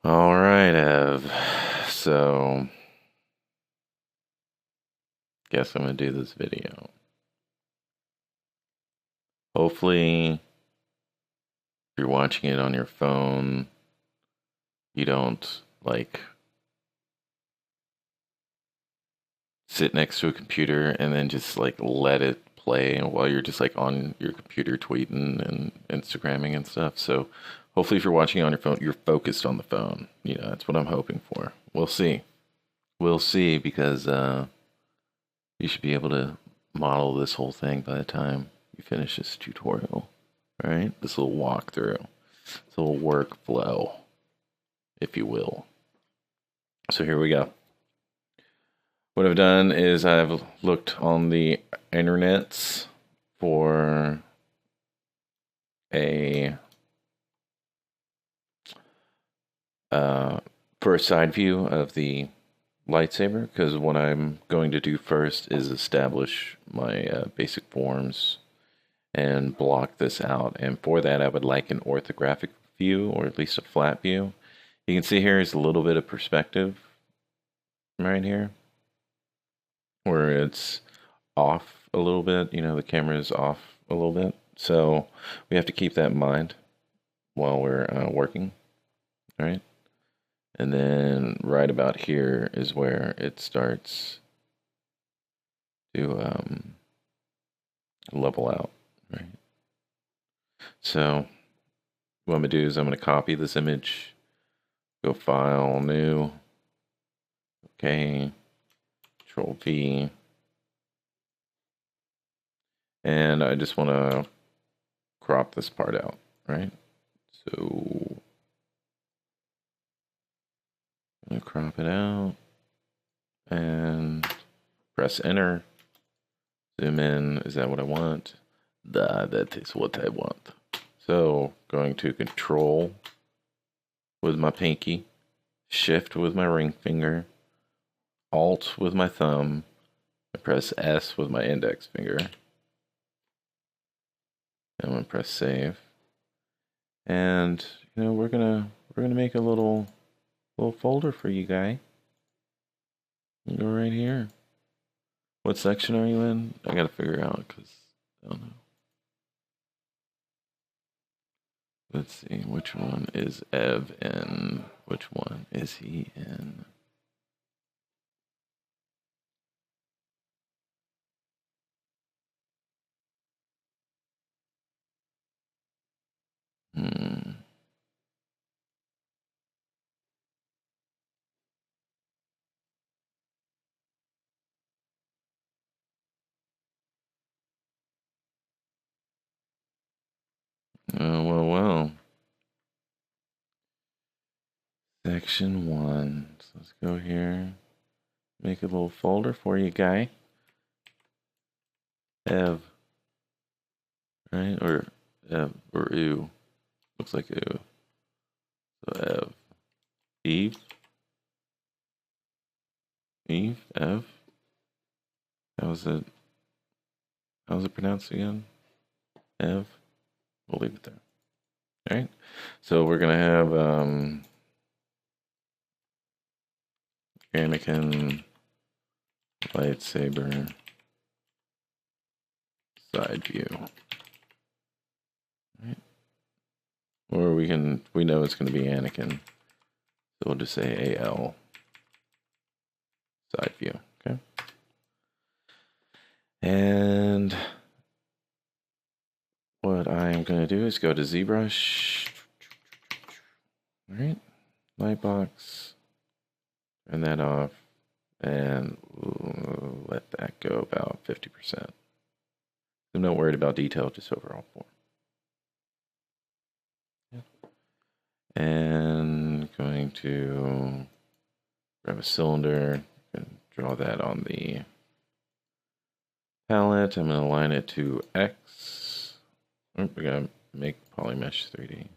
All right, Ev. So, guess I'm gonna do this video. Hopefully, if you're watching it on your phone, you don't like sit next to a computer and then just like let it play while you're just like on your computer tweeting and Instagramming and stuff. So, hopefully, if you're watching it on your phone, you're focused on the phone. That's what I'm hoping for. We'll see. We'll see because you should be able to model this whole thing by the time you finish this tutorial, right? This little walkthrough, this little workflow, if you will. So here we go. What I've done is I've looked on the internets for a uh, for a side view of the lightsaber, because what I'm going to do first is establish my basic forms and block this out. And for that, I would like an orthographic view, or at least a flat view. You can see here is a little bit of perspective right here, where it's off a little bit. The camera is off a little bit. So we have to keep that in mind while we're working, right? And then right about here is where it starts to level out, right? So what I'm going to do is I'm going to copy this image, go File, New, okay, Control V, and I just want to crop this part out, right? So I'm going to crop it out and press Enter. Zoom in. Is that what I want? That is what I want. So going to Control with my pinky, Shift with my ring finger, Alt with my thumb, and press S with my index finger. I'm gonna press Save, and we're gonna make a little folder for you guys. You go right here. What section are you in? I gotta figure out because I don't know. Let's see, which one is Ev in? Which one is he in? Hmm. Oh, well. Section 1. So let's go here. Make a little folder for you, guy. Ev. Right? Or Ev. Or Ew. Looks like Ew. So Ev. Eve. Eve. Ev. How's it pronounced again? Ev. We'll leave it there. Alright. So we're gonna have Anakin lightsaber side view. Right? Or we know it's gonna be Anakin. So we'll just say AL side view. Okay. And what I'm going to do is go to ZBrush. All right. Lightbox. Turn that off. And let that go about 50%. I'm not worried about detail, just overall form. Yeah. And going to grab a cylinder and draw that on the palette. I'm going to align it to X. Oh, we got to make polymesh 3D.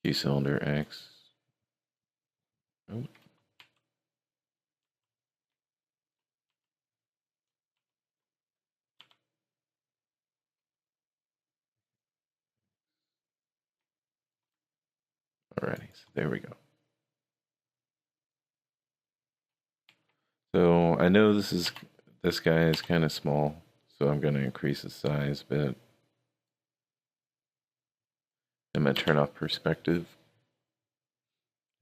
Key cylinder X. Oh. already. So there we go. So I know this guy is kind of small, so I'm going to increase his size a bit. I'm going to turn off perspective.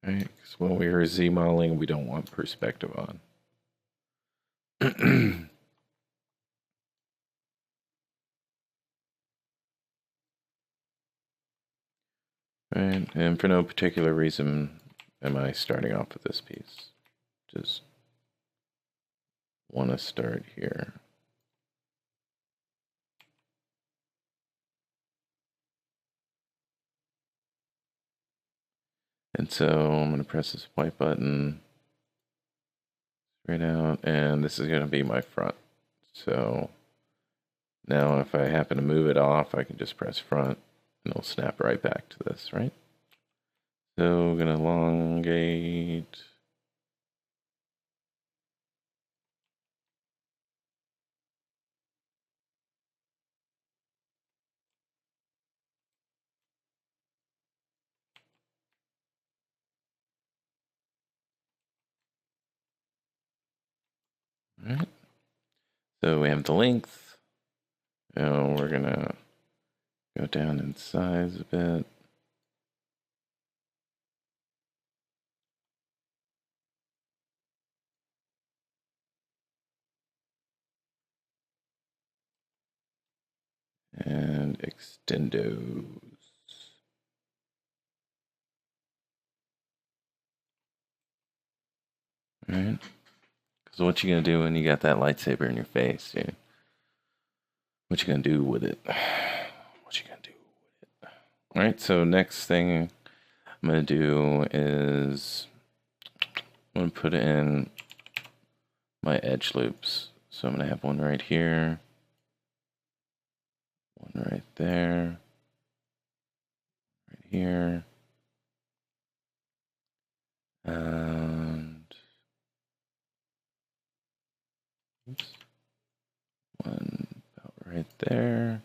Right? Because when we are Z modeling, we don't want perspective on. Right, and for no particular reason am I starting off with this piece. Just want to start here. And so I'm going to press this white button straight out, and this is going to be my front. So now if I happen to move it off, I can just press front, and it'll snap right back to this, right? So we're going to elongate. All right. So we have the length. Now we're going to go down in size a bit. And extendos. Alright. Because what you gonna do when you got that lightsaber in your face, dude? What you gonna do with it? What you gonna do with it? Alright, so next thing I'm gonna do is I'm gonna put in my edge loops. So I'm gonna have one right here, one right there, right here, and oops, one about right there.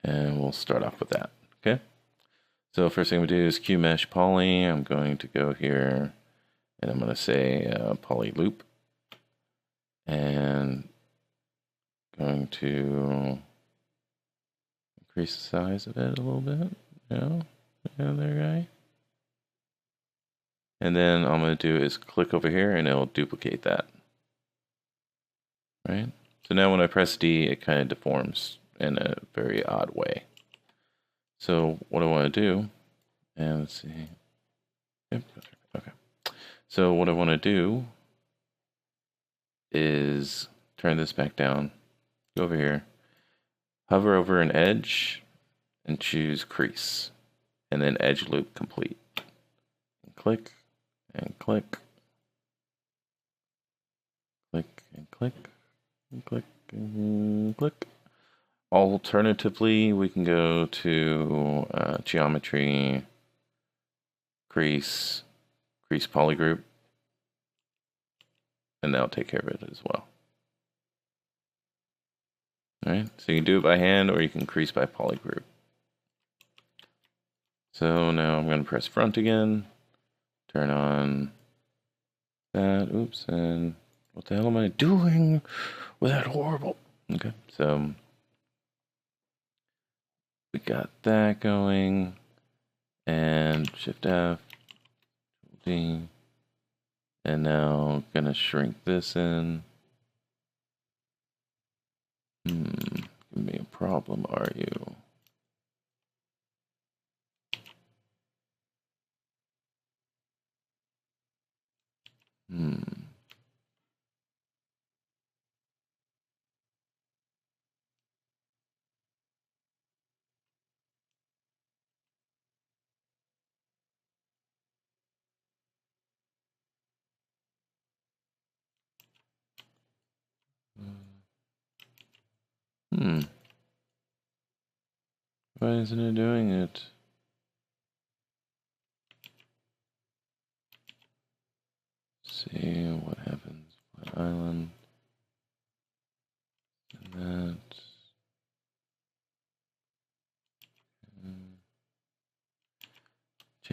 And we'll start off with that, okay? So first thing I'm gonna do is Q mesh poly. I'm going to go here and I'm gonna say poly loop. And going to increase the size of it a little bit. Yeah, there, guy. And then all I'm gonna do is click over here and it'll duplicate that. Right? So now when I press D, it kind of deforms in a very odd way. So what I want to do, and let's see. Yep, okay. So what I want to do is turn this back down, go over here, hover over an edge, and choose crease, and then edge loop complete. And click, and click, click, and click, and click, and click. Alternatively, we can go to geometry, crease polygroup, and that'll take care of it as well. Alright, so you can do it by hand or you can crease by polygroup. So now I'm going to press front again, turn on that, oops, and what the hell am I doing with that horrible? Okay, so we got that going, and Shift F, D, and now gonna shrink this in. Give me a problem, are you? Why isn't it doing it? Let's see what happens. Flat island. And that.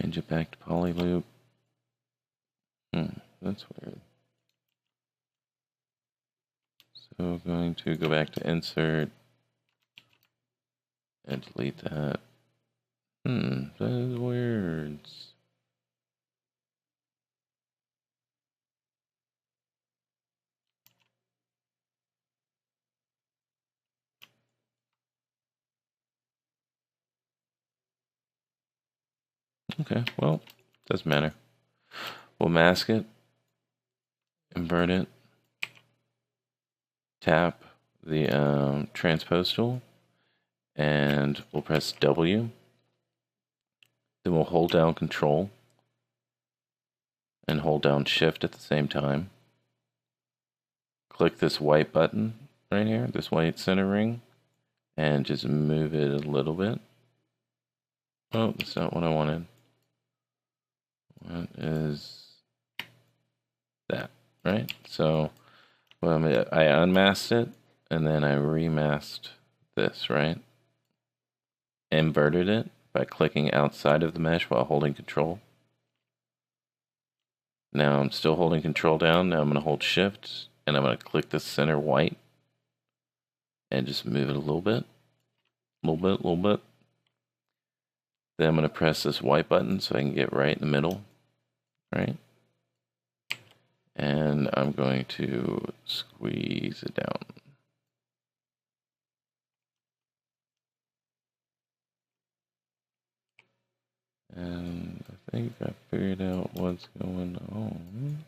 Change it back to poly loop. That's weird. So going to go back to insert and delete that. That is weird. Okay, well, doesn't matter. We'll mask it, invert it, tap the transpose tool, and we'll press W. Then we'll hold down Control and hold down Shift at the same time. Click this white button right here, this white center ring, and just move it a little bit. Oh, that's not what I wanted. What is that, right? So I unmasked it, and then I remasked this, right? Inverted it by clicking outside of the mesh while holding Control. Now I'm still holding Control down. Now I'm going to hold Shift, and I'm going to click the center white, and just move it a little bit. Little bit. Then I'm going to press this white button so I can get right in the middle, right? And I'm going to squeeze it down. And I think I figured out what's going on.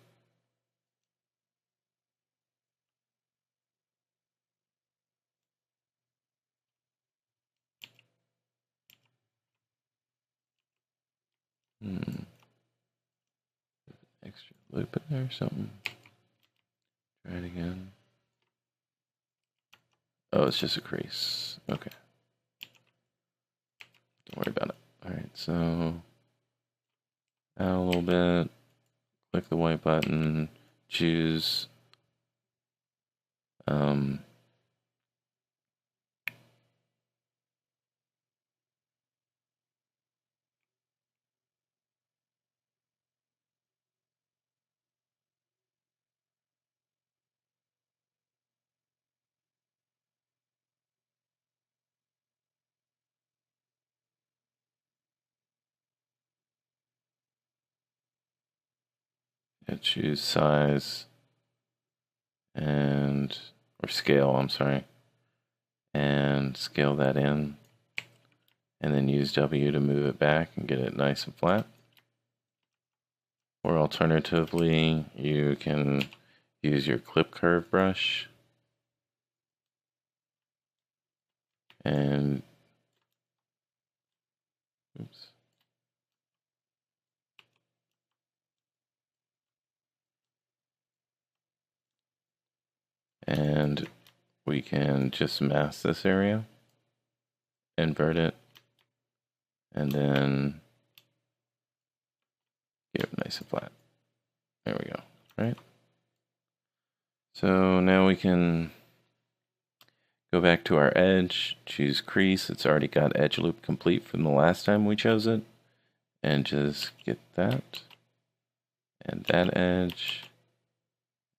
Extra loop in there or something. Try it again. Oh, it's just a crease. Okay. Don't worry about it. Alright, so out a little bit. Click the white button. Choose choose size and or scale, I'm sorry. And scale that in. And then use W to move it back and get it nice and flat. Or alternatively, you can use your clip curve brush and and we can just mask this area, invert it, and then get it nice and flat. There we go, right? So now we can go back to our edge, choose crease. It's already got edge loop complete from the last time we chose it. And just get that, and that edge,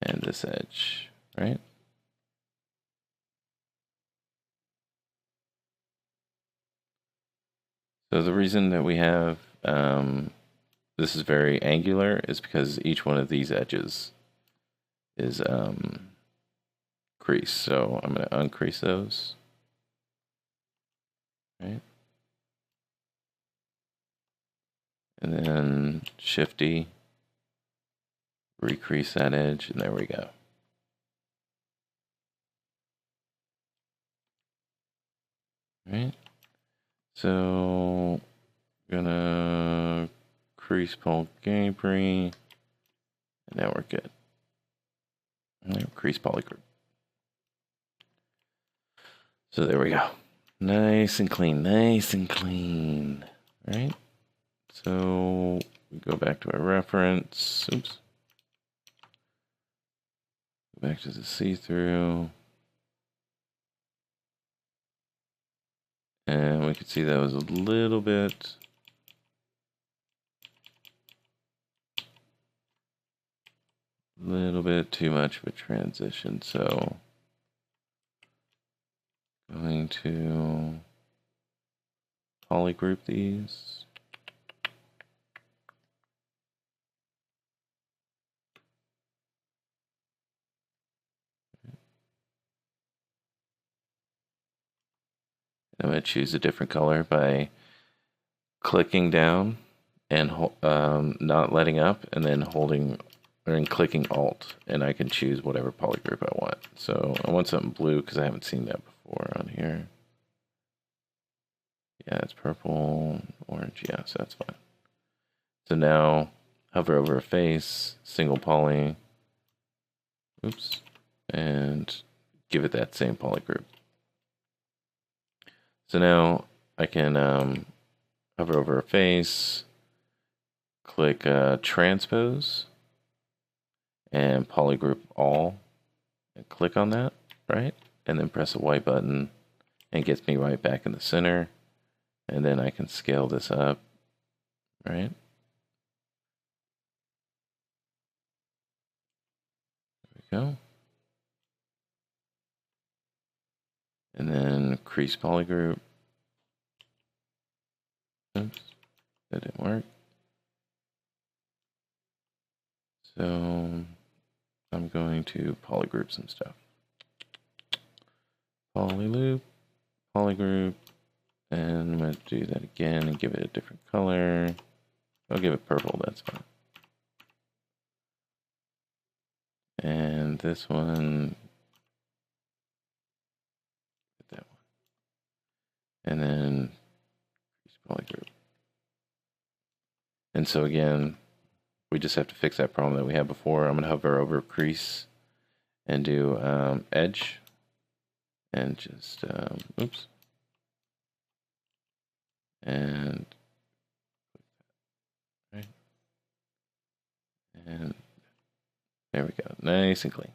and this edge, right? So the reason that we have this is very angular is because each one of these edges is crease. So I'm going to uncrease those, right? And then Shift-D, recrease that edge, and there we go. Right? So gonna crease Paul Gabry, and now we're good. Now crease polygroup. So there we go. Nice and clean, right? So we go back to our reference. Oops. Go back to the see-through. And we can see that was a little bit a little bit too much of a transition, so going to polygroup these. I'm going to choose a different color by clicking down and not letting up, and then holding and clicking Alt, and I can choose whatever polygroup I want. So I want something blue because I haven't seen that before on here. Yeah, it's purple, orange. Yeah, so that's fine. So now hover over a face, single poly, oops, and give it that same polygroup. So now I can hover over a face, click transpose, and polygroup all, and click on that, right? And then press the white button, and it gets me right back in the center. And then I can scale this up, right? There we go. And then crease polygroup. Oops, that didn't work. So I'm going to polygroup some stuff. Polyloop, polygroup, and I'm going to do that again and give it a different color. I'll give it purple, that's fine. And this one, that one. And then polygroup. And so again, we just have to fix that problem that we had before. I'm going to hover over crease and do edge. And just, oops. And, right. And there we go. Nice and clean.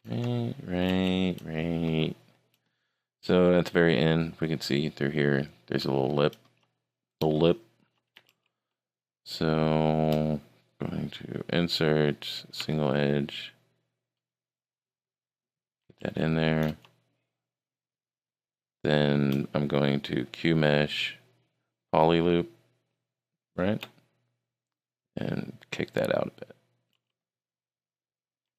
Right. So at the very end, we can see through here, there's a little lip. So going to insert single edge, get that in there. Then I'm going to Q mesh poly loop, right? And kick that out a bit.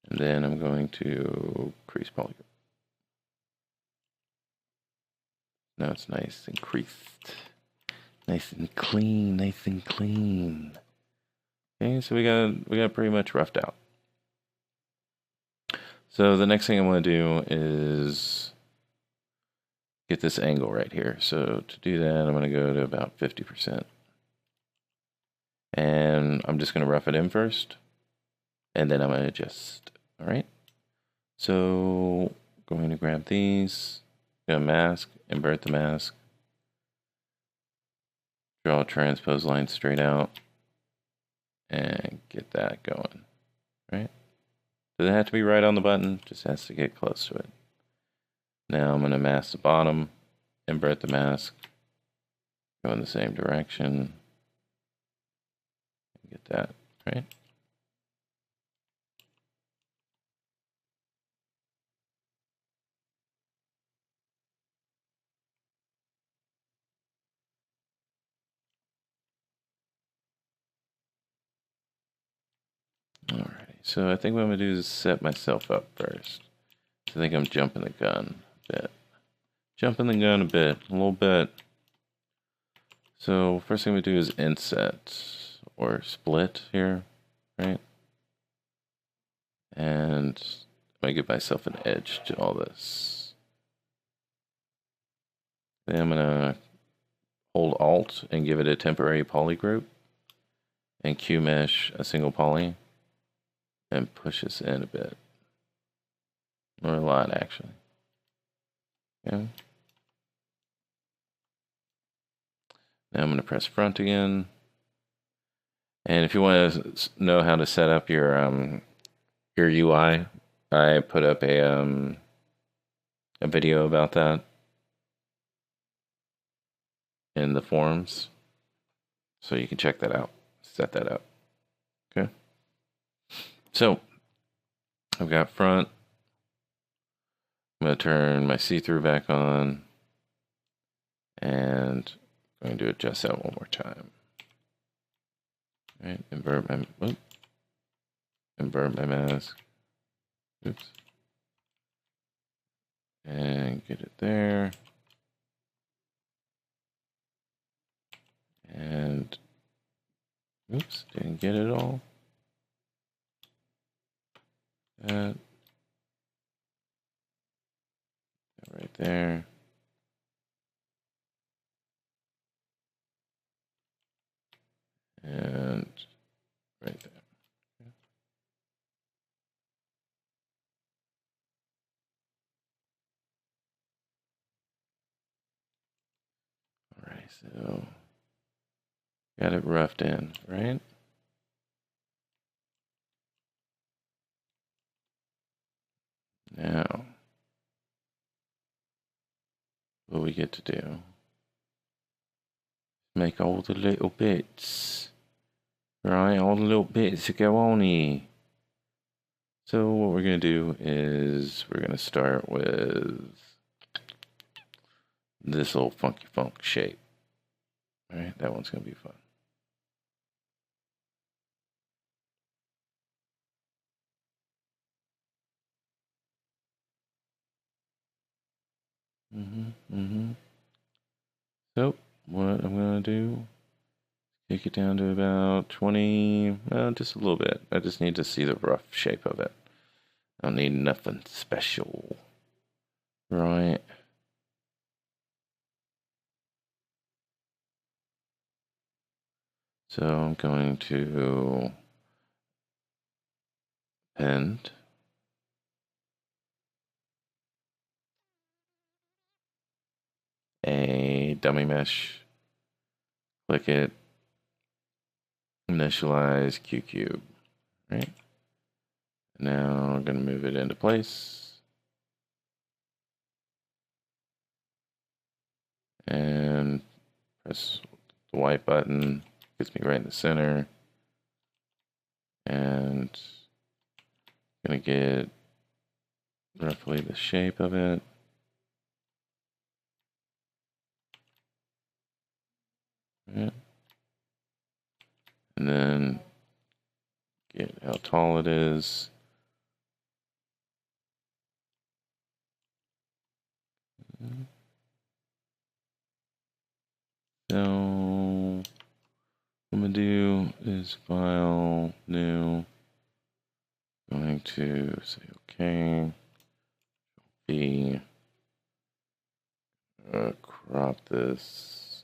And then I'm going to crease polygon. Now it's nice and creased. Nice and clean. Okay, so we got pretty much roughed out. So the next thing I want to do is get this angle right here. So to do that, I'm going to go to about 50%. And I'm just going to rough it in first. And then I'm going to adjust. All right. So going to grab these, going to mask, invert the mask, draw a transpose line straight out, and get that going. Right. Doesn't have to be right on the button, just has to get close to it. Now I'm going to mask the bottom, invert the mask, go in the same direction, get that, right? Alrighty, so I think what I'm going to do is set myself up first. I think I'm jumping the gun a bit. A little bit. So first thing we do is inset or split here, right? And I give myself an edge to all this. Then I'm gonna hold Alt and give it a temporary poly group, and Q mesh a single poly, and push this in a bit, or a lot actually. Okay. Now I'm going to press front again. And if you want to know how to set up your UI, I put up a video about that in the forums, so you can check that out. Set that up. Okay. So I've got front. I'm going to turn my see-through back on. And I'm going to adjust that one more time. All right, invert my mask. Oops. And get it there. And oops, didn't get it all. That right there. And right there. All right, so got it roughed in, right? Now, what we get to do, make all the little bits, right? All the little bits that go on here. So what we're going to do is we're going to start with this little funky funk shape. All right, that one's going to be fun. So what I'm going to do, take it down to about 20, just a little bit. I just need to see the rough shape of it. I don't need nothing special. Right. So I'm going to append a dummy mesh, click it, initialize Q cube, right? Now I'm going to move it into place. And press the white button, gets me right in the center. And I'm going to get roughly the shape of it. Right. And then get how tall it is. So what I'm going to do is file, new, going to say okay, B, crop this,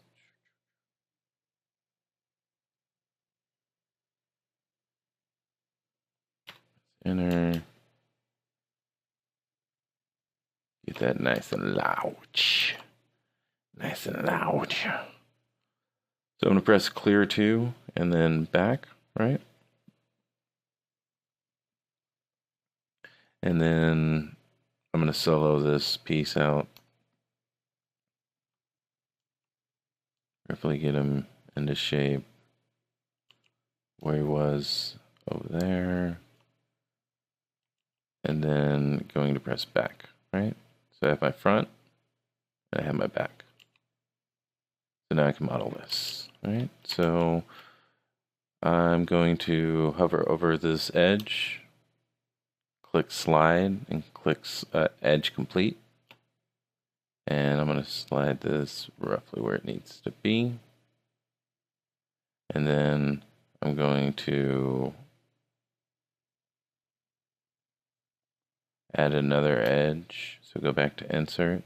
enter, get that nice and large, nice and large. So I'm going to press clear 2 and then back, right? And then I'm going to solo this piece out. Roughly get him into shape where he was over there. And then going to press back, right? So I have my front and I have my back. So now I can model this, right? So I'm going to hover over this edge, click slide, and click edge complete. And I'm going to slide this roughly where it needs to be. And then I'm going to add another edge. So go back to insert,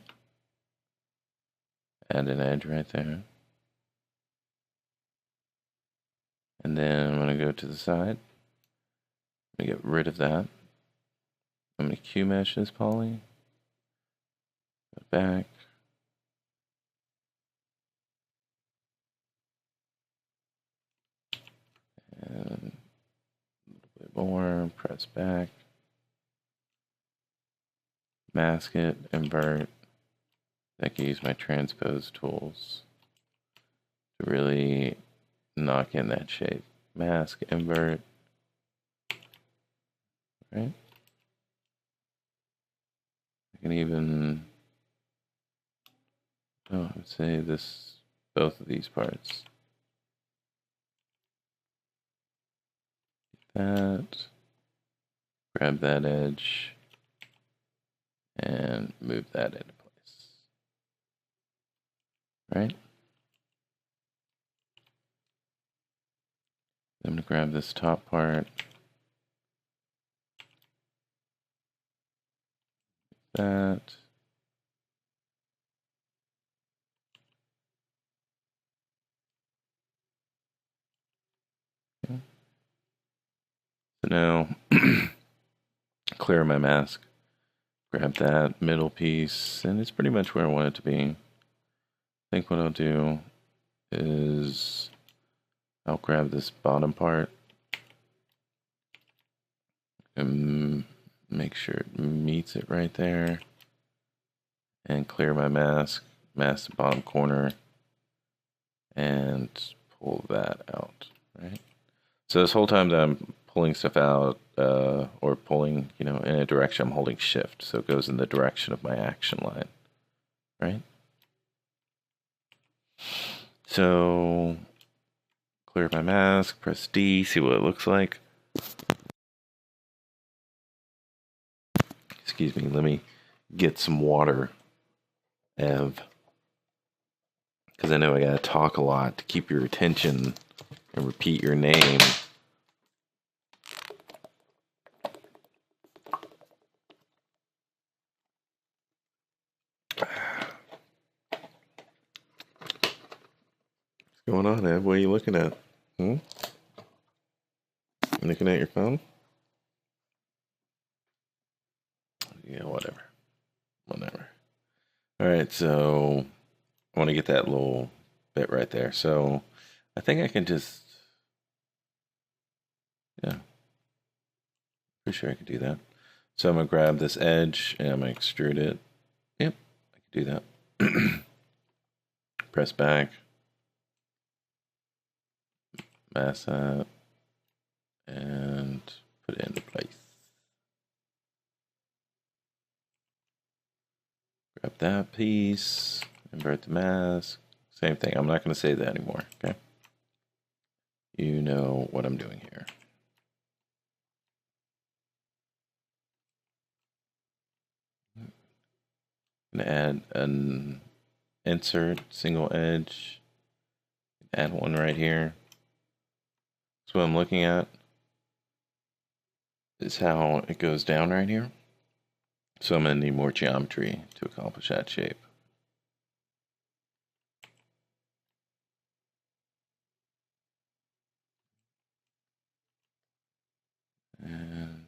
add an edge right there. And then I'm going to go to the side. I'm going to get rid of that. I'm going to Q mesh this poly. Go back. And a little bit more, press back. Mask it, invert. I can use my transpose tools to really knock in that shape. Mask, invert. right? I can even, oh, I would say this, both of these parts. That, grab that edge, and move that into place, right? I'm going to grab this top part, that, okay. So now, clear my mask, grab that middle piece, and it's pretty much where I want it to be. I think what I'll do is I'll grab this bottom part and make sure it meets it right there, and clear my mask, mask the bottom corner, and pull that out, right? So this whole time that I'm pulling stuff out, or pulling, in a direction, I'm holding shift, so it goes in the direction of my action line, right? So clear my mask, press D, see what it looks like. Excuse me, let me get some water, Ev, because I know I gotta talk a lot to keep your attention and repeat your name. What's going on, Ev? What are you looking at? Looking at your phone? Yeah, whatever. Alright, so I want to get that little bit right there. So I think I can just, yeah, pretty sure I can do that. So I'm going to grab this edge and I'm going to extrude it. Yep, I can do that. Press back. Mask that. And put it into place. Grab that piece. Invert the mask. Same thing. I'm not going to say that anymore, okay? You know what I'm doing here. I'm going to add an insert, single edge. Add one right here. So what I'm looking at is how it goes down right here. So I'm going to need more geometry to accomplish that shape. And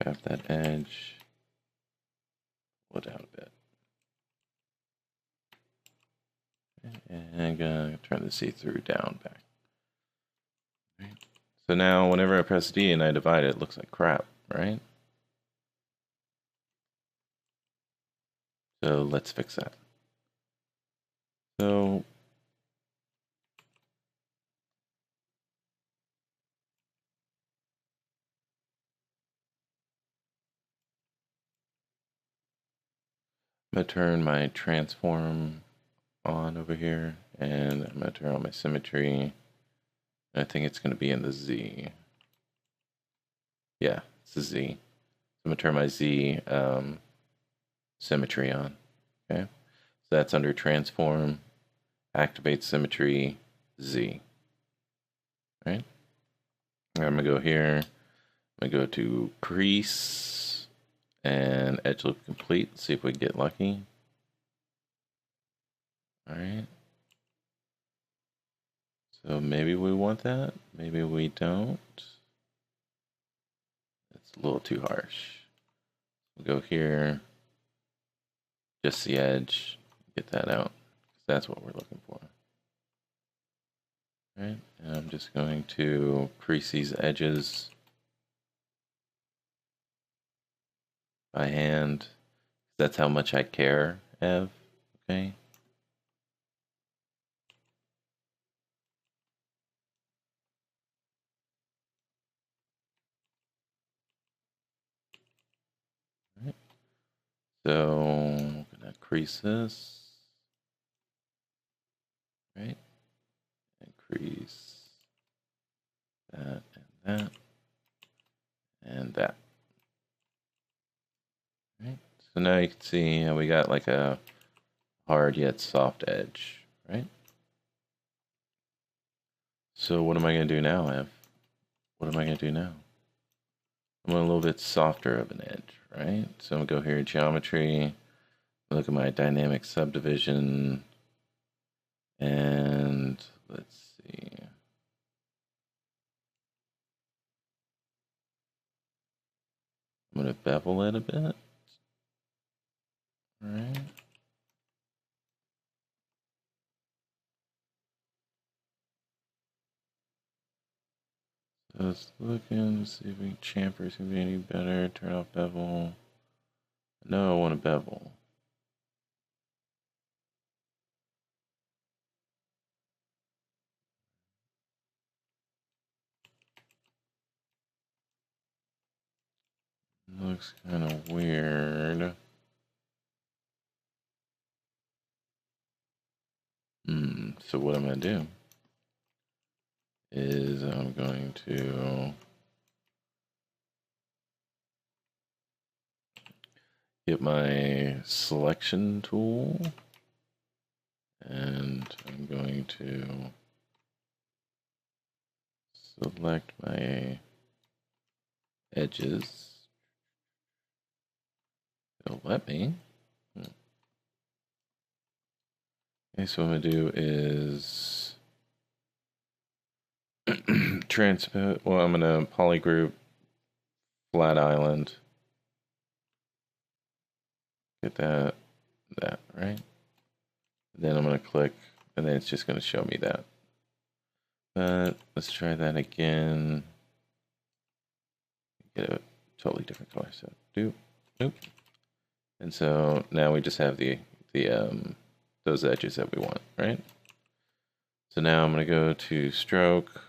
grab that edge, pull it out a bit. And I'm going to turn the see-through down back. Right. So now whenever I press D and I divide it, it looks like crap, right? So let's fix that. So I'm going to turn my transform on over here, and I'm going to turn on my symmetry. I think it's going to be in the Z. Yeah, it's the Z. I'm going to turn my Z symmetry on. Okay, so that's under transform, activate symmetry, Z. Right? I'm going to go here. I'm going to go to crease and edge loop complete. See if we can get lucky. All right. So maybe we want that. Maybe we don't. It's a little too harsh. We'll go here. Just the edge. Get that out. That's what we're looking for. All right. And I'm just going to crease these edges by hand. That's how much I care, Ev. Okay. So I'm gonna crease this, right? Increase that and that and that. Right. So now you can see how we got like a hard yet soft edge, right? So what am I going to do now, Ev? What am I going to do now? I want a little bit softer of an edge, right? So I'm going to go here, geometry, look at my dynamic subdivision, and let's see. I'm going to bevel it a bit, right? So let's look and see if we chamfers can be any better. Turn off bevel. No, I want a bevel. Looks kind of weird. So what I'm going to do is I'm going to get my selection tool and I'm going to select my edges. It'll let me. Okay, so what I'm going to do is transpose. Well, I'm going to polygroup flat island. Get that, right? Then I'm going to click, and then it's just going to show me that. But let's try that again. Get a totally different color. So doop. And so now we just have the those edges that we want, right? So now I'm going to go to stroke,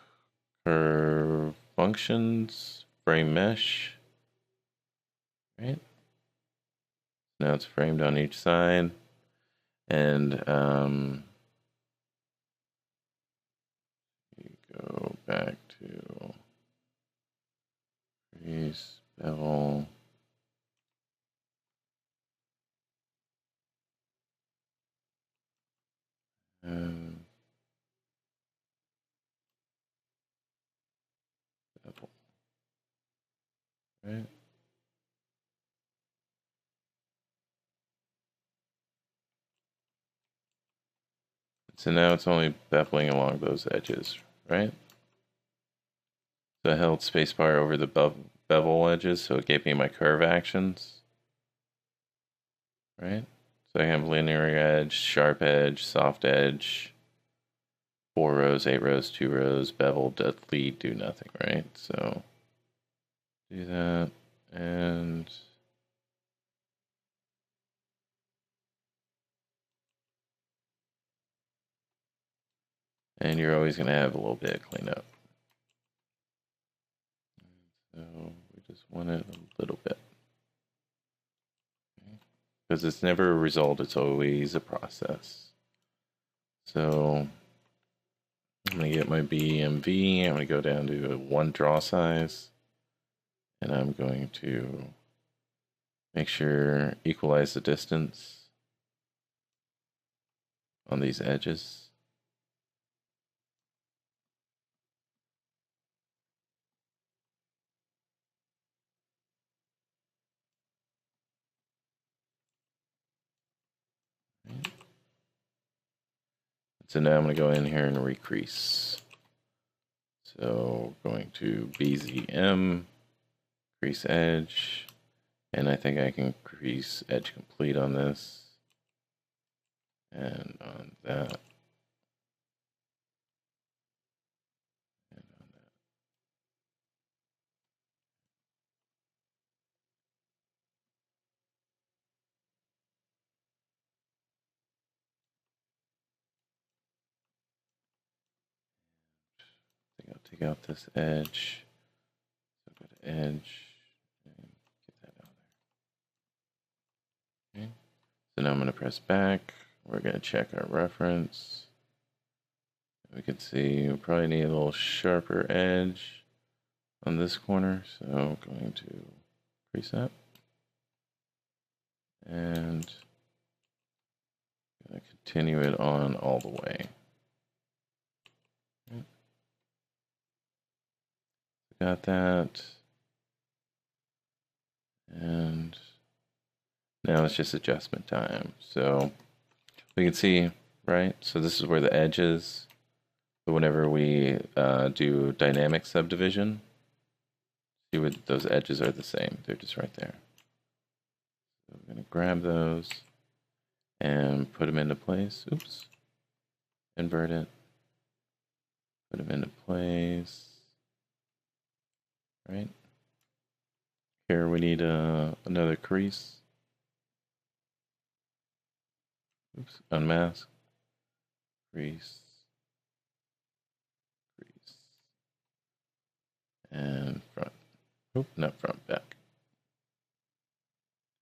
curve functions, frame mesh, right? Now it's framed on each side, and you go back to crease, bevel. Bevel, right? So now it's only beveling along those edges, right? So I held spacebar over the bevel edges, so it gave me my curve actions, right? So I have linear edge, sharp edge, soft edge, 4 rows, 8 rows, 2 rows, bevel, delete, do nothing, right? So do that, and you're always going to have a little bit of cleanup. So we just want it a little bit. Because it's never a result, it's always a process. So I'm going to get my BMV, I'm going to go down to 1 draw size, and I'm going to make sure equalize the distance on these edges. Right. So now I'm going to go in here and recrease. So going to BZM, crease edge, and I think I can crease edge complete on this, and on that, and on that. I think I'll take out this edge. So go to edge and get that out So now I'm going to press back. We're going to check our reference. We can see we probably need a little sharper edge on this corner. So I'm going to crease that. And I'm going to continue it on all the way. Got that. And now it's just adjustment time. So we can see, right? So this is where the edge is. But whenever we do dynamic subdivision, see what those edges are the same. They're just right there. So we're going to grab those and put them into place. Oops. Invert it. Put them into place. Right. Here we need another crease. Oops. Unmask. Crease. Crease. And front. Oop, not front, back.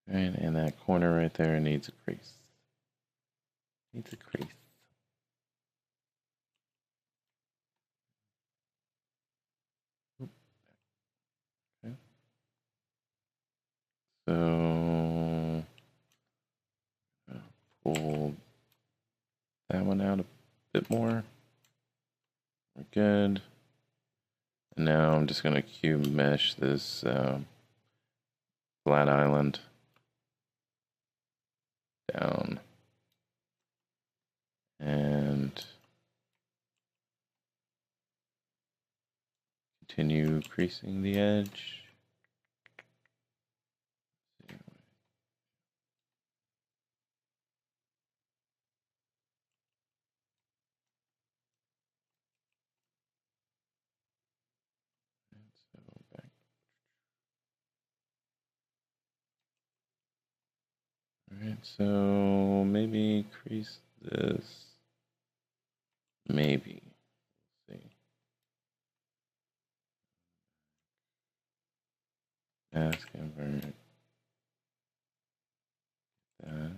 Right, and that corner right there needs a crease. Needs a crease. Oop. Okay. So pull that one out a bit more. We're good. And now I'm just going to cube mesh this flat island down. And continue creasing the edge. Alright, so maybe crease this. Maybe. Let's see. Mask invert. That.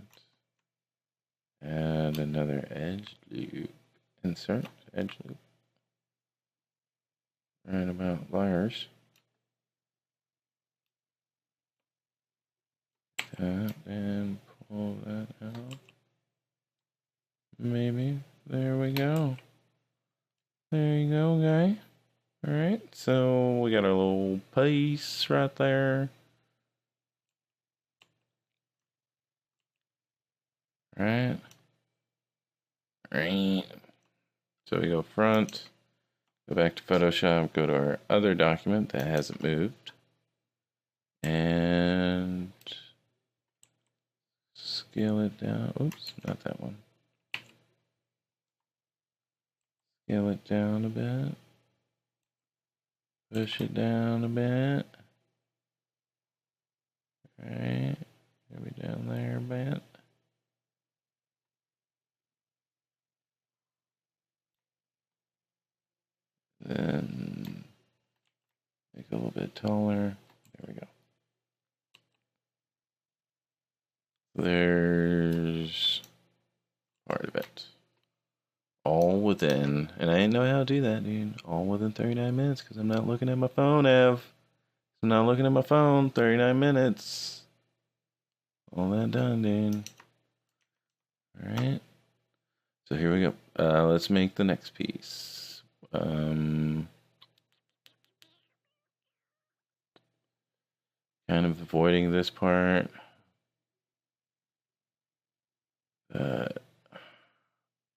Add another edge loop. Insert edge loop. Right about layers. That and pull that out. Maybe. There we go. There you go, guy. Alright, so we got our little piece right there. Right. Right. So we go front, go back to Photoshop, go to our other document that hasn't moved, and scale it down. Oops, not that one. Scale it down a bit. Push it down a bit. Alright, maybe down there a bit. Then make it a little bit taller. There we go. There's part of it. All within, and I didn't know how to do that, dude. All within 39 minutes because I'm not looking at my phone, Ev. I'm not looking at my phone. 39 minutes. All that done, dude. Alright. So here we go. Let's make the next piece. Kind of avoiding this part.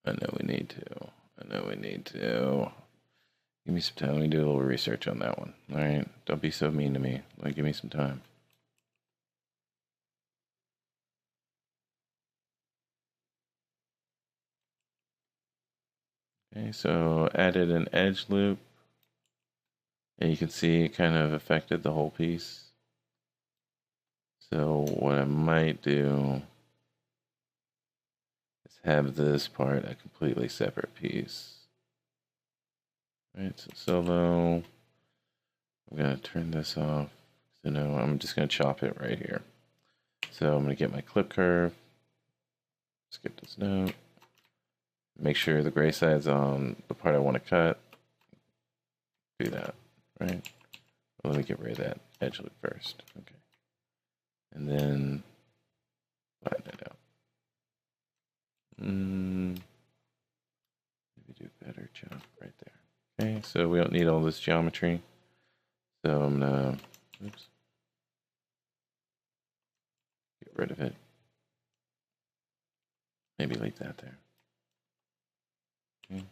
I know we need to. Give me some time. Let me do a little research on that one. Alright? Don't be so mean to me. Like, give me some time. Okay, so added an edge loop. And you can see it kind of affected the whole piece. So what I might do is have this part a completely separate piece. Right, so solo. I'm gonna turn this off. So now I'm just gonna chop it right here. So I'm gonna get my clip curve, skip this note. Make sure the gray side's on the part I want to cut. Do that, right? Well, let me get rid of that edge loop first. Okay. And then flatten it out. Maybe do a better job right there. Okay, so we don't need all this geometry. So I'm gonna, oops, get rid of it. Maybe leave that there. Okay.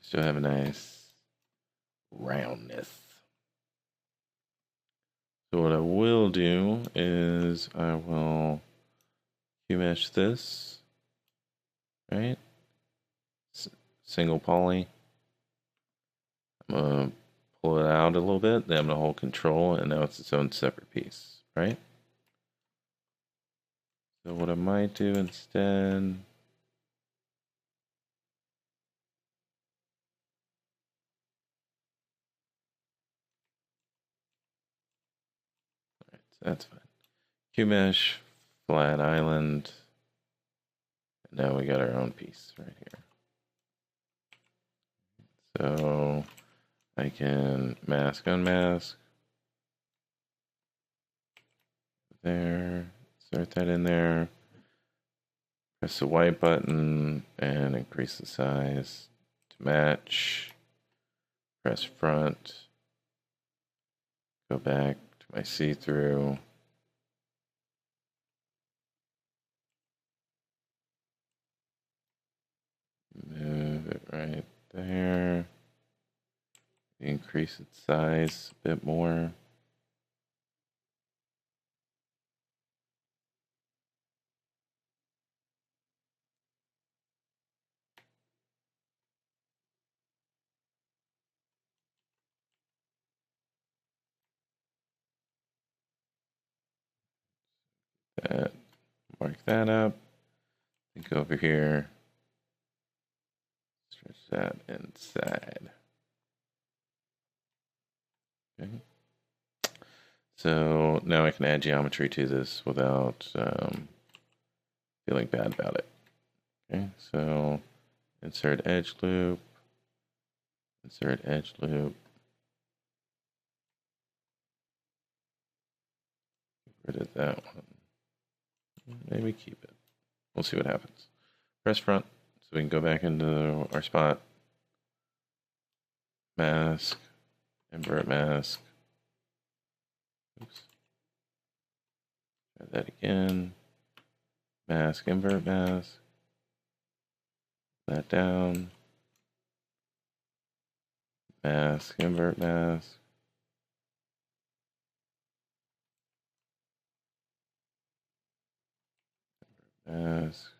Still have a nice roundness. So what I will do is I will hue mesh this, right? Single poly. I'm gonna pull it out a little bit, then I'm gonna hold control, and now it's its own separate piece, right? So what I might do instead, that's fine. Hue mesh, flat island. And now we got our own piece right here. So I can mask, unmask. There, insert that in there. Press the white button and increase the size to match. Press front. Go back to my see-through. Move it right there. Increase its size a bit more. That, mark that up. Go over here. Stretch that inside. Okay. So now I can add geometry to this without feeling bad about it. Okay, so insert edge loop, insert edge loop. Get rid of that one. Maybe keep it. We'll see what happens. Press front so we can go back into our spot. Mask, invert mask. Oops. Try that again. Mask, invert mask. That down. Mask, invert mask. Mask.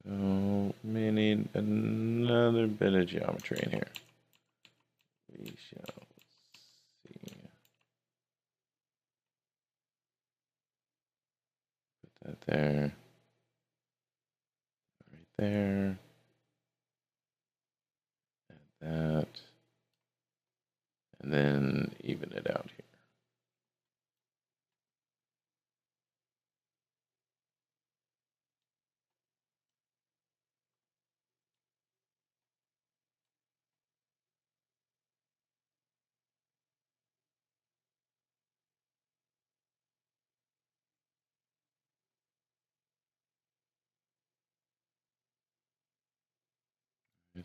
So we need another bit of geometry in here. We shall see. Put that there. Right there. Add that. And then even it out here.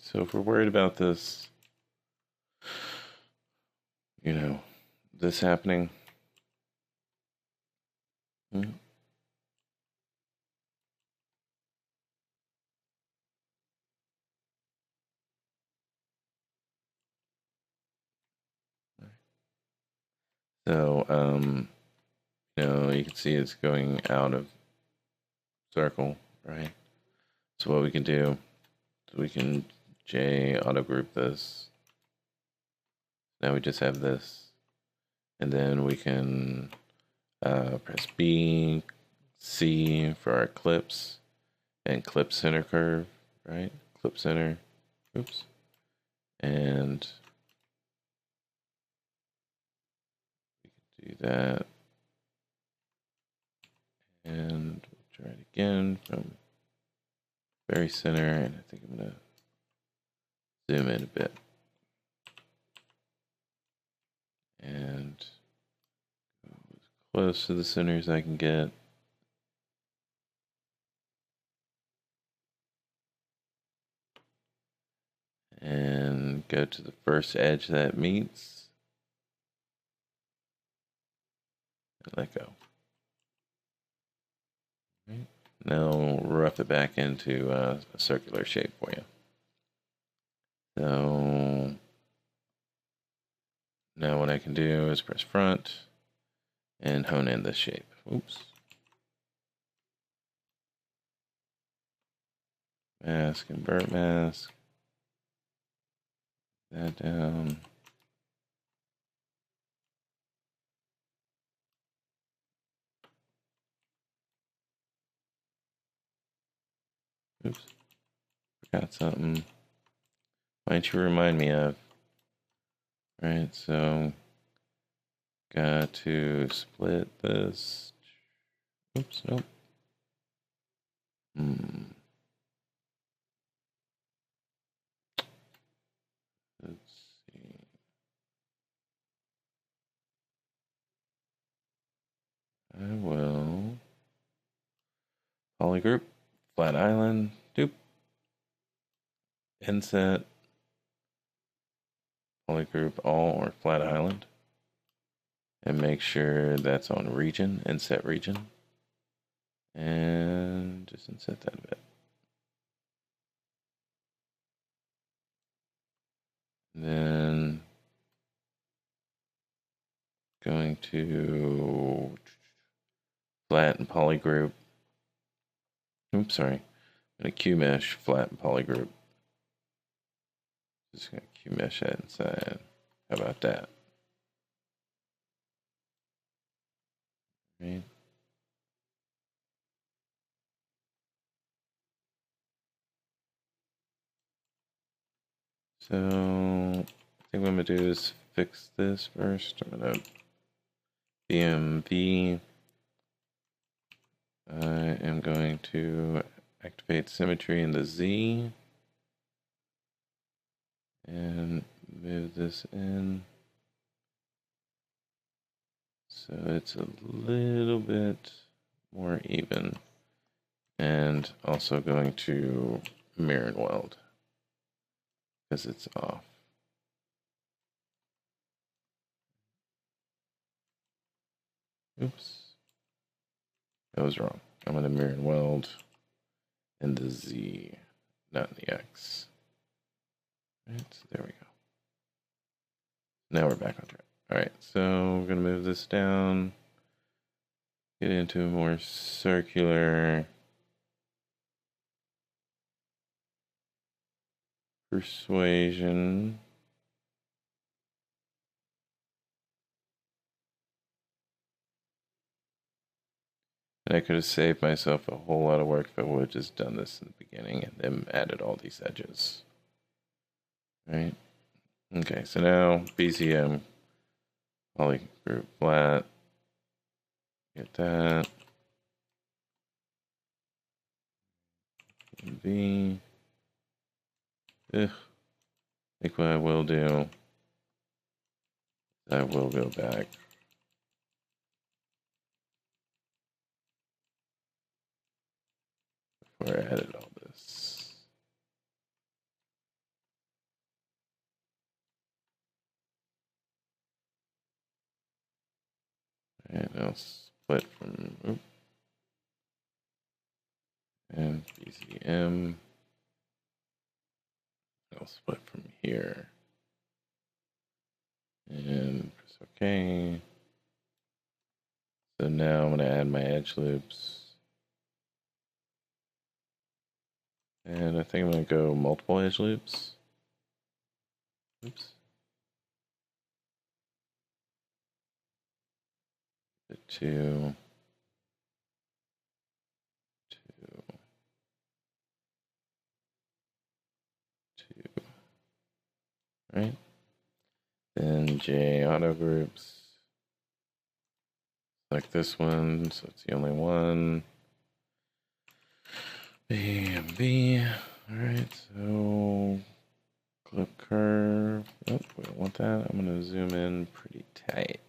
So if we're worried about this, you know, this happening. So, you know, you can see it's going out of circle, right? So what we can do is we can J auto group this. Now we just have this. And then we can press B, C for our clips, and clip center curve, right? Clip center, oops. And that. And we'll try it again from very center, and I think I'm going to zoom in a bit. And go as close to the center as I can get. And go to the first edge that meets. And let go. Right. Now rough it back into a circular shape for you. So now what I can do is press front and hone in this shape. Oops. Mask, invert mask. That down. Oops. Forgot something. Why don't you remind me of? Right, so got to split this. Oops, nope. Let's see. I will polygroup, flat island, doop, inset, polygroup all or flat island, and make sure that's on region, inset region, and just inset that a bit. And then going to flatten polygroup. Oops, sorry. I'm going to Q mesh, flatten polygroup. Just going to Q mesh that inside. How about that? Right. So I think what I'm going to do is fix this first. I'm going to BMV. I am going to activate symmetry in the Z and move this in so it's a little bit more even, and also going to mirror and weld because it's off. Oops, that was wrong. I'm going to mirror and weld in the Z, not in the X. Right, so there we go. Now we're back on track. All right, so we're going to move this down, get into a more circular persuasion. And I could have saved myself a whole lot of work if I would have just done this in the beginning and then added all these edges. Right? Okay, so now BCM, polygroup flat. Get that. V. I think what I will do, I will go back. Before I edit all this. And I'll split from, and BCM. I'll split from here. And press OK. So now I'm going to add my edge loops. And I think I'm going to go multiple edge loops. Oops. Two. Right? Then J auto groups. Like this one, so it's the only one. B and B. Alright, so clip curve. Oh, we don't want that. I'm gonna zoom in pretty tight.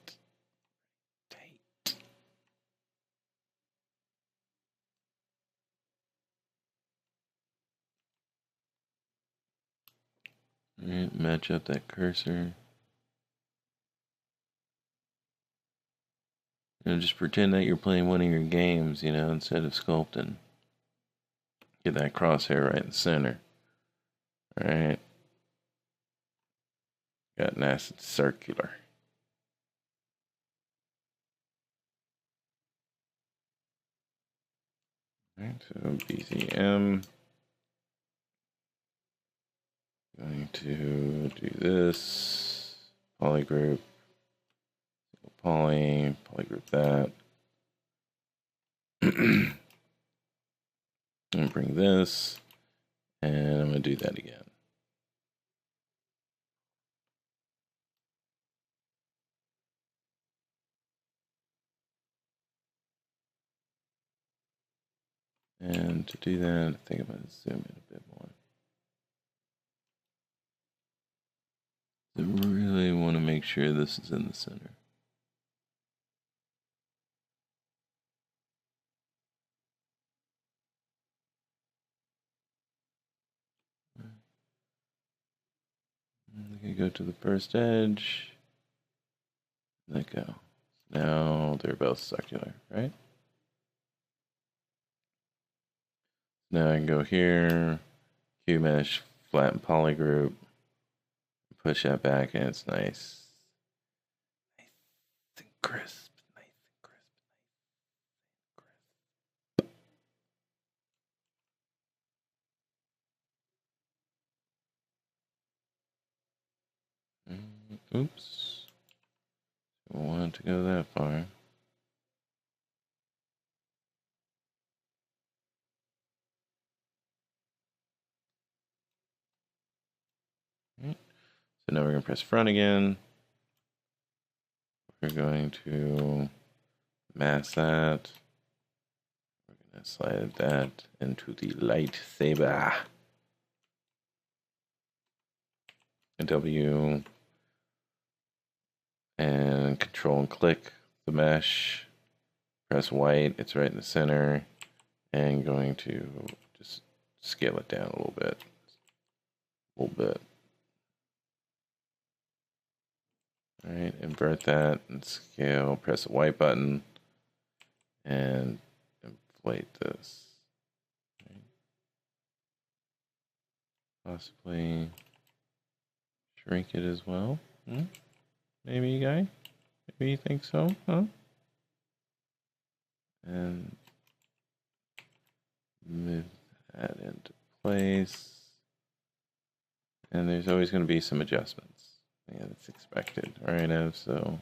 Alright, match up that cursor. Just pretend that you're playing one of your games, instead of sculpting. Get that crosshair right in the center. Alright. Got nice and circular. Alright, so BZM. Going to do this. Polygroup. Polygroup that. I'm going to bring this. And I'm going to do that again. And to do that, I think I'm going to zoom in a bit more. I really want to make sure this is in the center. I'm going to go to the first edge. Let go. Now they're both circular, right? Now I can go here, Q-mesh, flatten polygroup, push that back, and it's nice. Nice and crisp. Nice and crisp. Oops. Don't want it to go that far. Right. So now we're going to press front again. We're going to mask that. We're going to slide that into the lightsaber. And W. And control and click the mesh. Press white, it's right in the center. And going to just scale it down a little bit. Alright, invert that and scale. Press the white button and inflate this. Okay. Possibly shrink it as well. Maybe, guy? Maybe you think so, huh? And move that into place. And there's always going to be some adjustments. Yeah, that's expected. Alright, Ev, so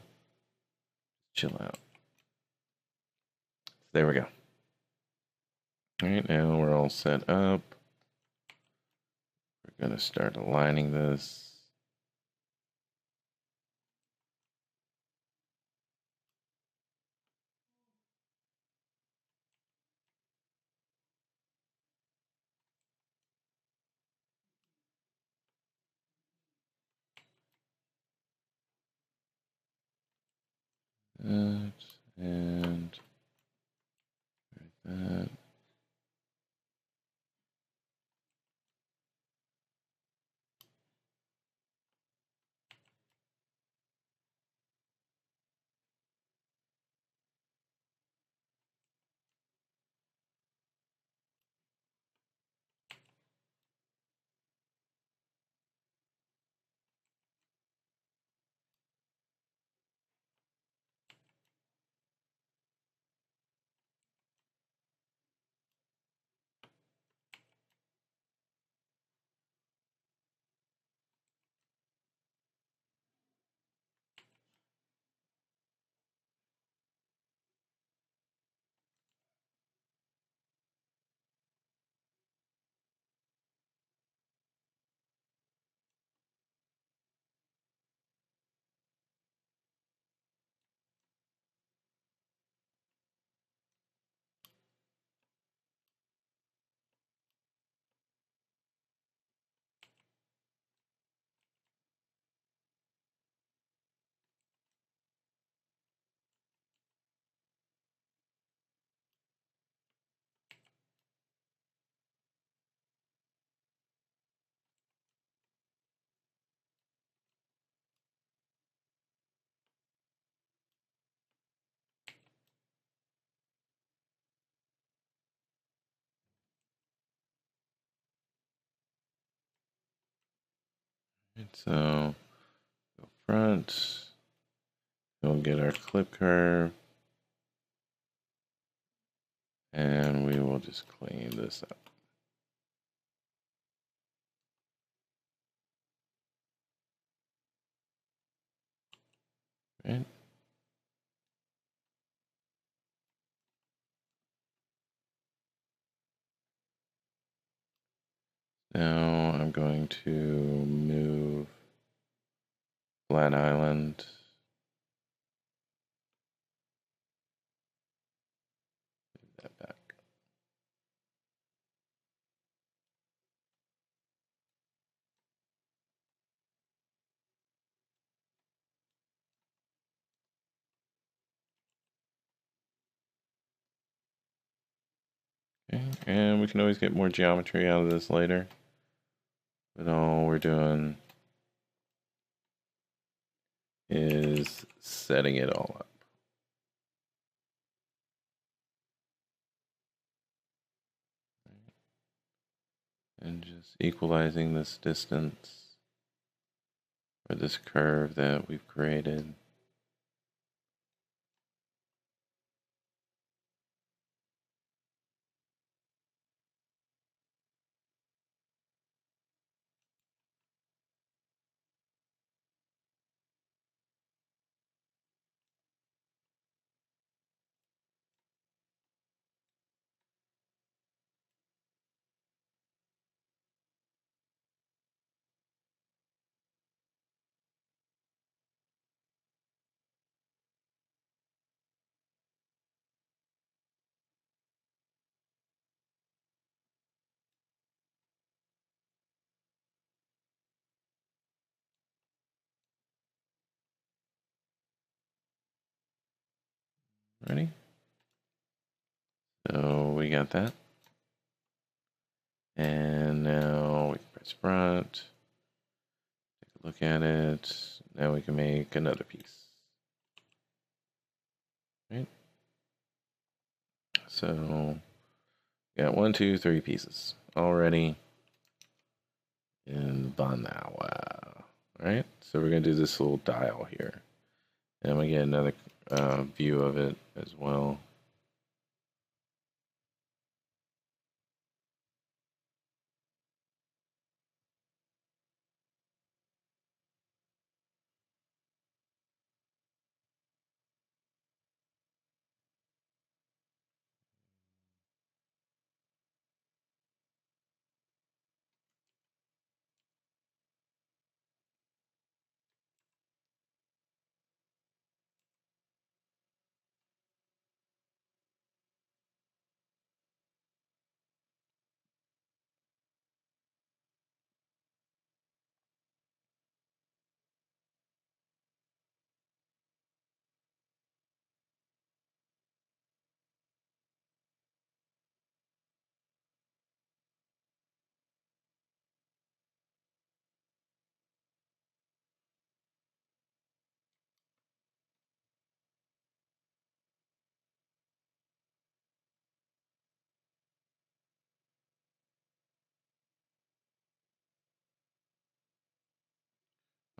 chill out. There we go. Alright, now we're all set up. We're going to start aligning this. That and that. So go front, we'll get our clip curve, and we will just clean this up. Right. Now I'm going to move Flat Island. That back. Okay, and we can always get more geometry out of this later. But all we're doing is setting it all up. And just equalizing this distance for this curve that we've created. Ready? So we got that. And now we can press front. Take a look at it. Now we can make another piece. Right? So got 1, 2, 3 pieces already in Banawa. Right? So we're gonna do this little dial here. And we get another view of it as well.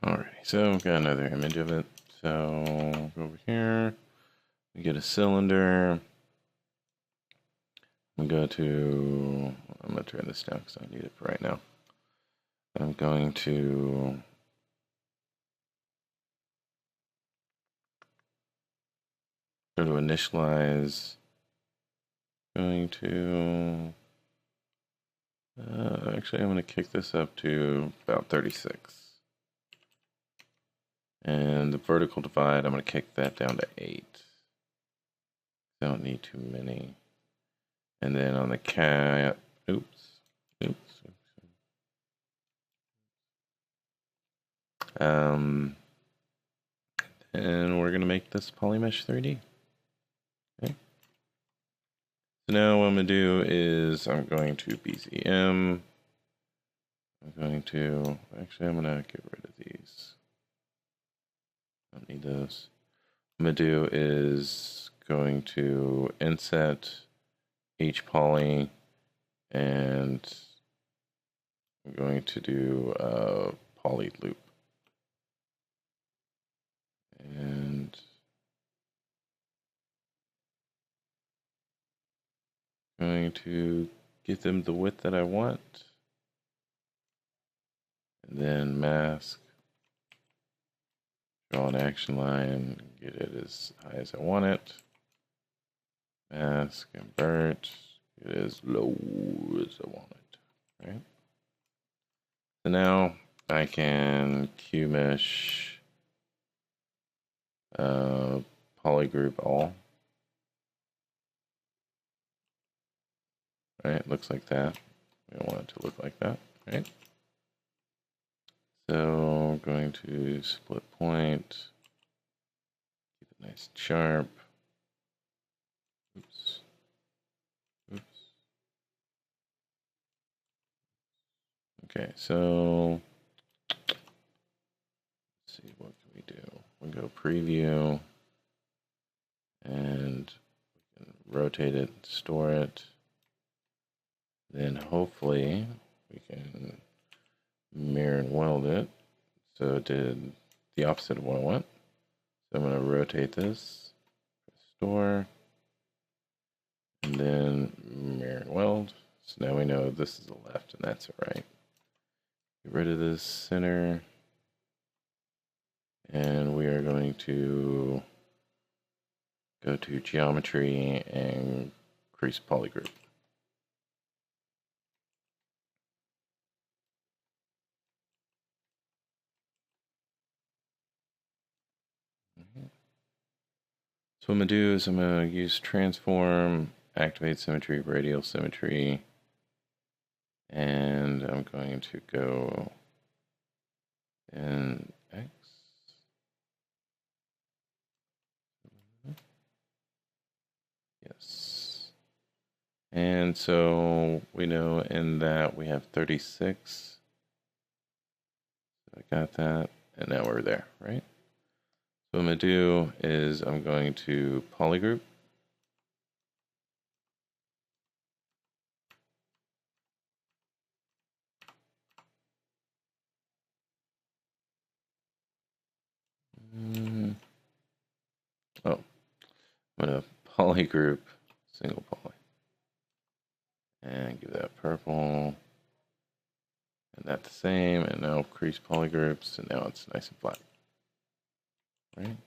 Alrighty, so we've got another image of it. So go over here, we get a cylinder. We go to, I'm going to turn this down because I need it for right now. I'm going to go to initialize. Going to, actually I'm going to kick this up to about 36. And the vertical divide, I'm going to kick that down to 8. Don't need too many. And then on the cat, oops. And we're going to make this polymesh 3D. Okay. So now what I'm going to do is I'm going to BZM. I'm going to, actually I'm going to get rid of these. Don't need those. What I'm going to do is going to inset H poly, and I'm going to do poly loop. And going to get them the width that I want. And then mask, draw an action line, get it as high as I want it. Mask, invert, get it as low as I want it. Right? So now I can Q mesh polygroup all. Right, looks like that. We don't want it to look like that, right? So I'm going to split point, keep it nice and sharp. Oops. Oops. Okay, so let's see, what can we do? We'll go preview and we can rotate it, store it. Then hopefully we can mirror and weld it. So it did the opposite of what I want. So I'm going to rotate this, store, and then mirror and weld. So now we know this is the left and that's the right. Get rid of this center. And we are going to go to geometry and crease polygroup. So what I'm going to do is I'm going to use transform, activate symmetry, radial symmetry, and I'm going to go in X. Yes. And so we know in that we have 36. So I got that, and now we're there, right? So what I'm going to do is I'm going to polygroup. Oh, I'm going to polygroup single poly. And give that purple. And that the same. And now crease polygroups. And now it's nice and flat. Right?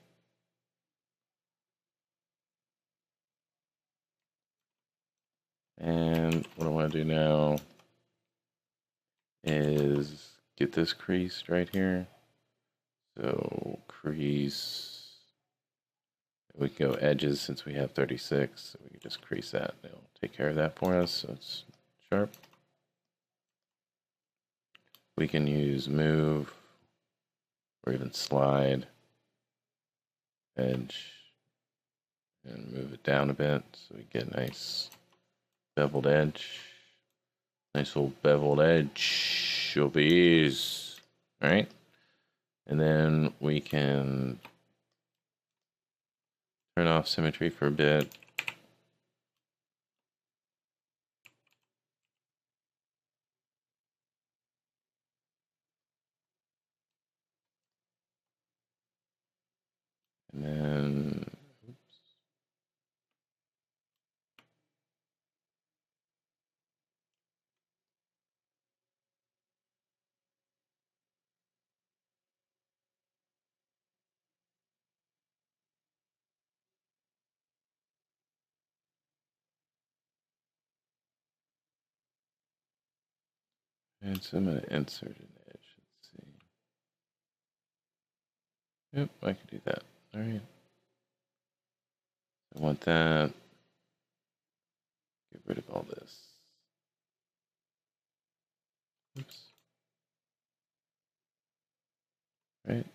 And what I want to do now is get this creased right here. So crease. We can go edges since we have 36. So we can just crease that. It'll take care of that for us. So it's sharp. We can use move or even slide edge and move it down a bit so we get a nice beveled edge. Nice little beveled edge of ease. Alright? And then we can turn off symmetry for a bit. And then, oops. And so I'm going to insert an edge. Let's see. Yep, I can do that. Alright. I want that. Get rid of all this. Oops. Right.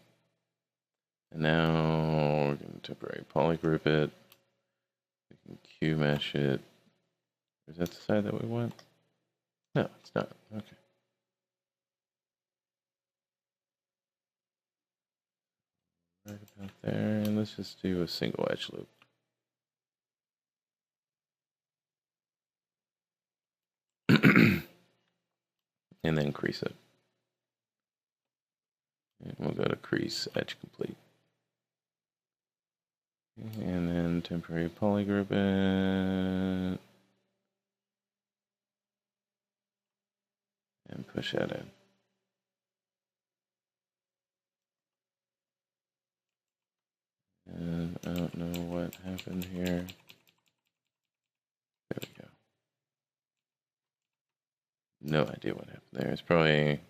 And now we're going to temporary polygroup it. We can Q mesh it. Is that the side that we want? No, it's not. Okay. Right about there. And let's just do a single edge loop. And then crease it. And we'll go to crease, edge complete. And then temporary polygroup it. And push that in. And I don't know what happened here. There we go. No idea what happened there. It's probably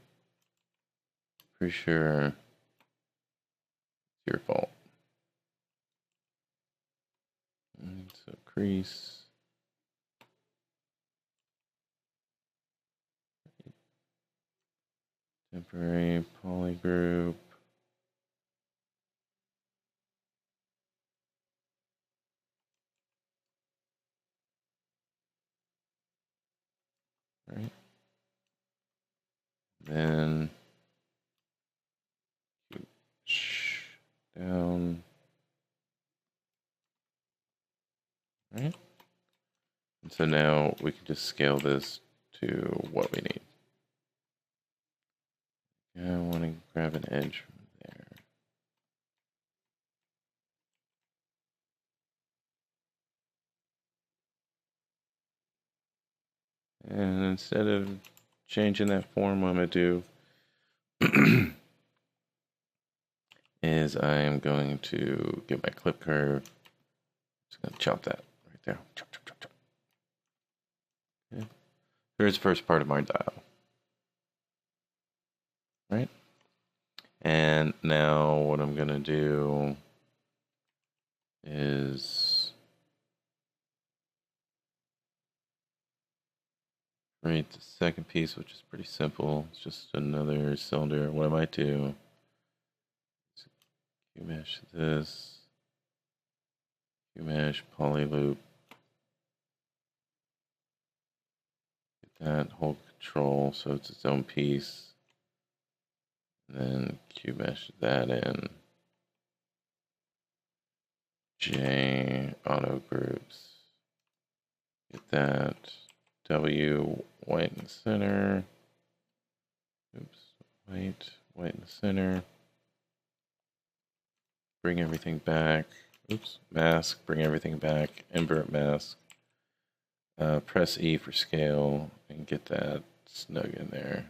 pretty sure it's your fault. And so crease. Temporary polygroup. Right. Then down. Right. And so now we can just scale this to what we need. I want to grab an edge from there. And instead of changing that form, what I'm going to do is I am going to get my clip curve. Just going to chop that right there. Chop, chop, chop, chop. Okay. Here's the first part of my dial. Right? And now what I'm going to do is create the second piece, which is pretty simple. It's just another cylinder. What I might do is Q-mesh this, Q-mesh poly loop, get that whole control so it's its own piece, and then Q-mesh that in. J auto groups, get that W white in the center. Oops, white in the center. Bring everything back. Oops, mask, bring everything back. Invert mask. Press E for scale and get that snug in there.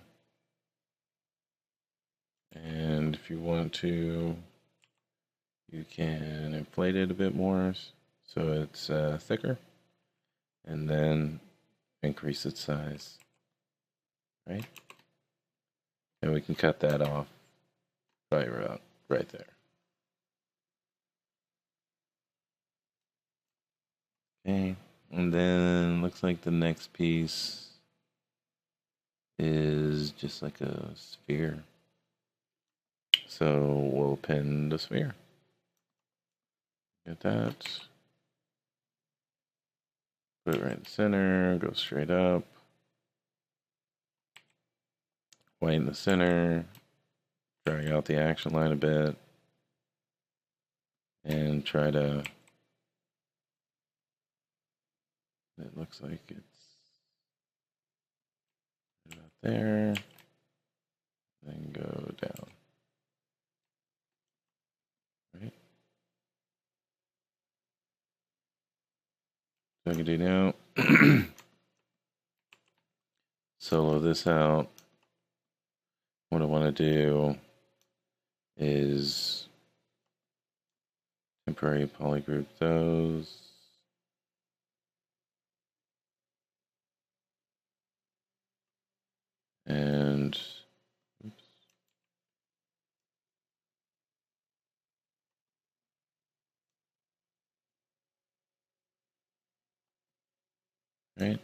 And if you want to, you can inflate it a bit more so it's thicker, and then increase its size. Right? And we can cut that off right there. Okay, and then looks like the next piece is just like a sphere. So we'll pin the sphere. Get that. Put it right in the center, go straight up. White in the center. Drag out the action line a bit. And try to... It looks like it's about there. Then go down. Right? So I can do now. Solo this out. What I want to do is temporary polygroup those. And oops. Right?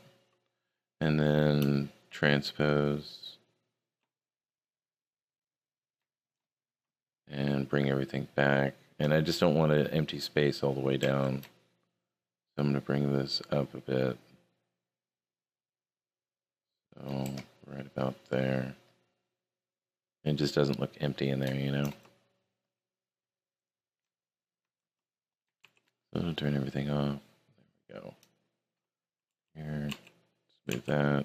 And then transpose and bring everything back. And I just don't want an empty space all the way down. So I'm going to bring this up a bit. So right about there. It just doesn't look empty in there, you know? So I'll turn everything off. There we go. Here, smooth that. There we go.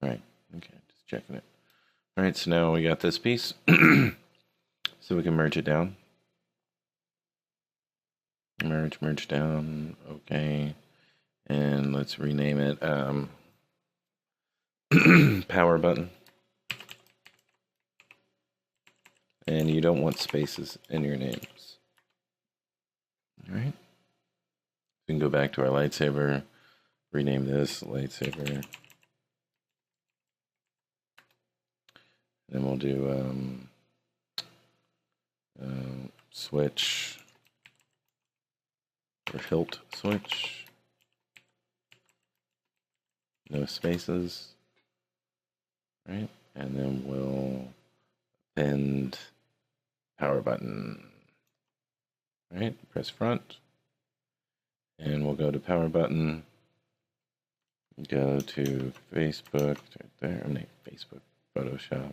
Right. Okay, just checking it. All right, so now we got this piece. So we can merge it down. Merge down. Okay. And let's rename it power button. And you don't want spaces in your names. All right. We can go back to our lightsaber, rename this lightsaber. Then we'll do switch or hilt switch. No spaces. Right? And then we'll append power button. Right? Press front. And we'll go to power button. Go to Facebook. Right there. I mean, Facebook. Photoshop.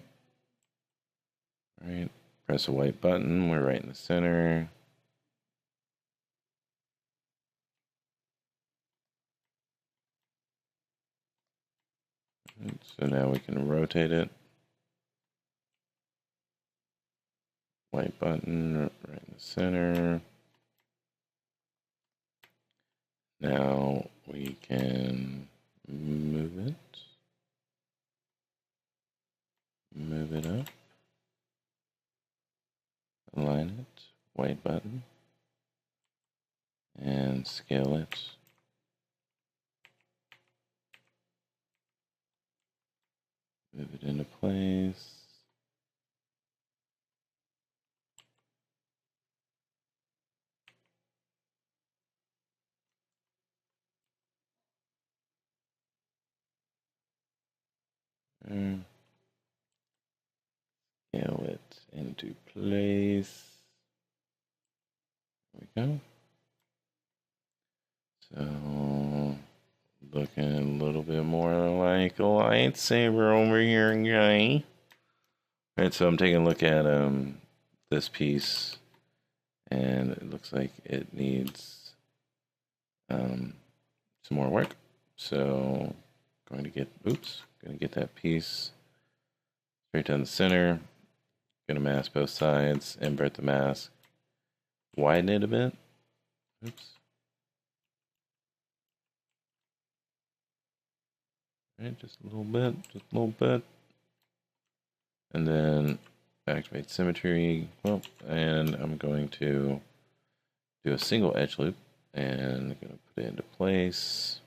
Right. Press a white button. We're right in the center. Right, so now we can rotate it. White button right in the center. Now we can move it. Move it up. Align it. White button. And scale it. Move it into place. Scale it into place. There we go. So, looking a little bit more like a lightsaber over here, guy. Alright, so I'm taking a look at this piece, and it looks like it needs some more work. So, going to get that piece straight down the center. Going to mask both sides, invert the mask, widen it a bit. Oops. Right, just a little bit. And then activate symmetry. Well, and I'm going to do a single edge loop and I'm going to put it into place.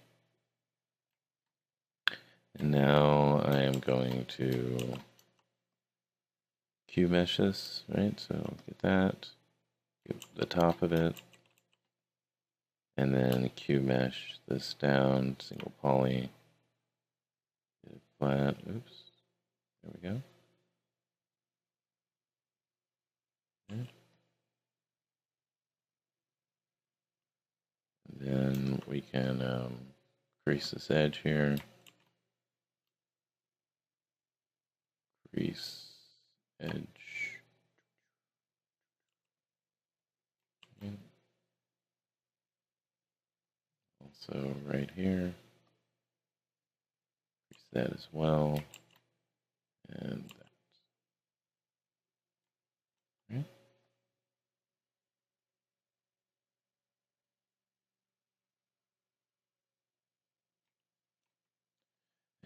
And now I am going to cube mesh this, right? So get that, get the top of it, and then cube mesh this down, single poly, get it flat. Oops, there we go. Okay. And then we can crease this edge here. Crease edge. Okay. Also right here. Crease that as well. And that. Right.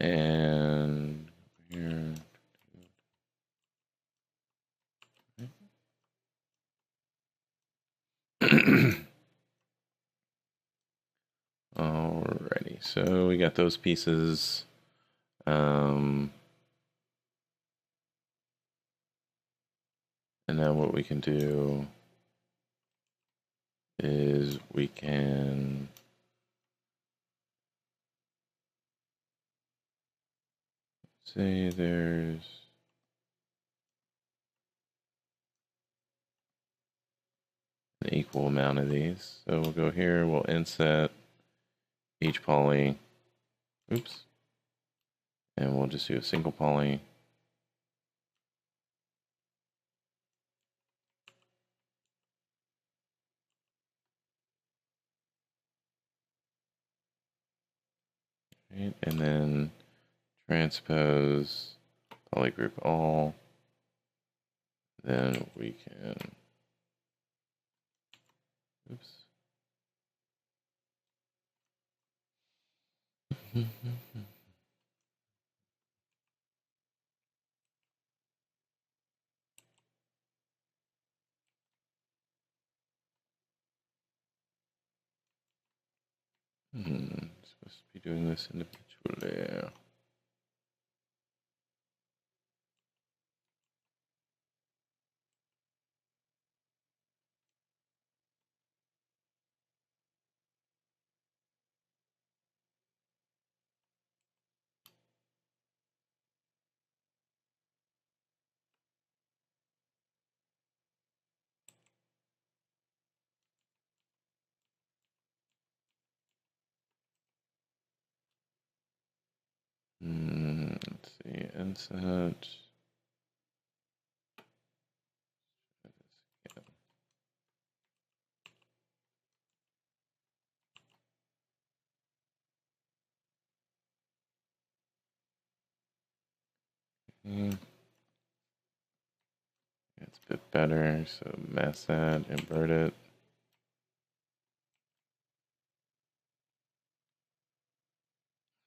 And here. Alrighty, so we got those pieces. And now what we can do is we can say there's an equal amount of these. So we'll go here, we'll inset each poly. Oops. And we'll just do a single poly. Right, and then transpose polygroup all. Then we can, oops. Supposed to be doing this individually. Let's see, insert. Okay. It's a bit better, so mask that, invert it.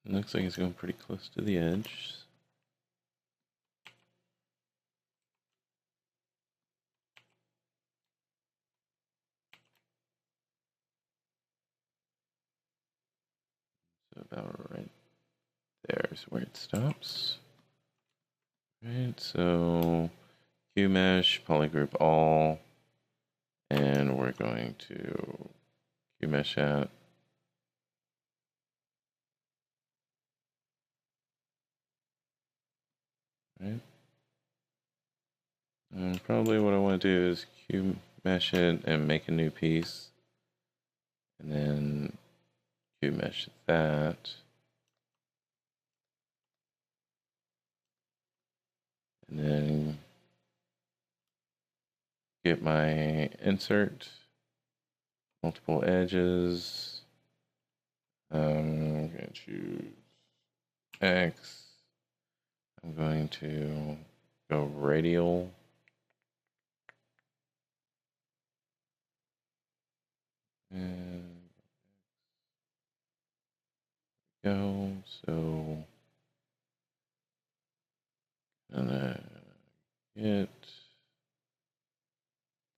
Looks like it's going pretty close to the edge. So about right there is where it stops. Right, so Q mesh, polygroup all, and we're going to Q mesh that. Right. And probably what I want to do is Q mesh it and make a new piece. And then Q mesh that. And then get my insert, multiple edges. I'm going to choose X. I'm going to go radial. And go. So gonna get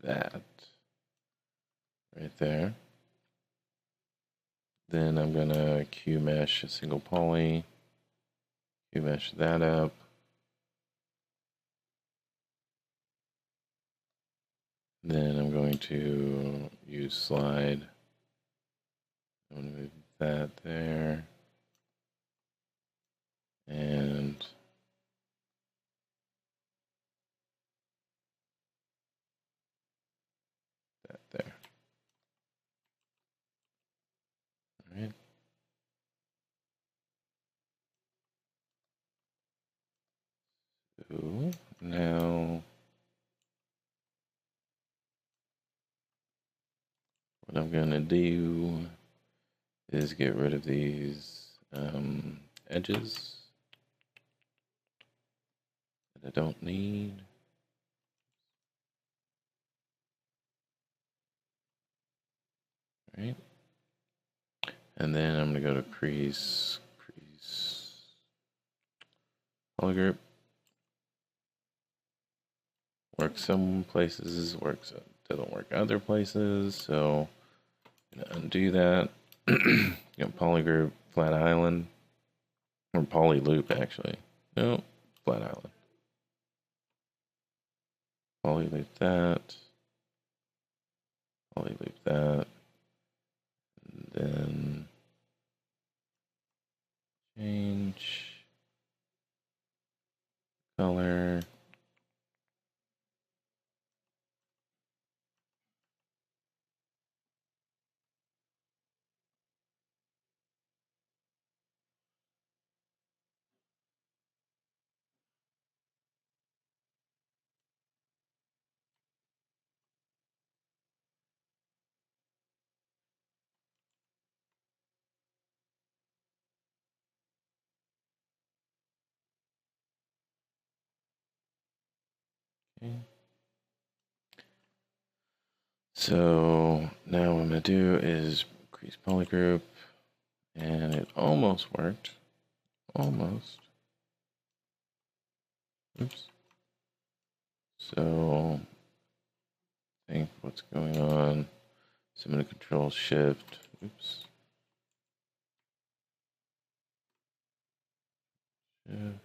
that right there. Then I'm gonna Q mesh a single poly. Q mesh that up. Then I'm going to use slide. I'm going to move that there. And that there. All right. So now what I'm going to do is get rid of these edges that I don't need. All right. And then I'm going to go to crease, polygroup. Works some places, doesn't work other places, so I'm going to undo that. Got polygroup, flat island, or poly loop actually. No, flat island. Poly loop that, poly loop that, and then change color. Okay. So now what I'm going to do is increase polygroup, and it almost worked. Almost. Oops. So I think what's going on, so I'm going to control shift. Oops. Shift.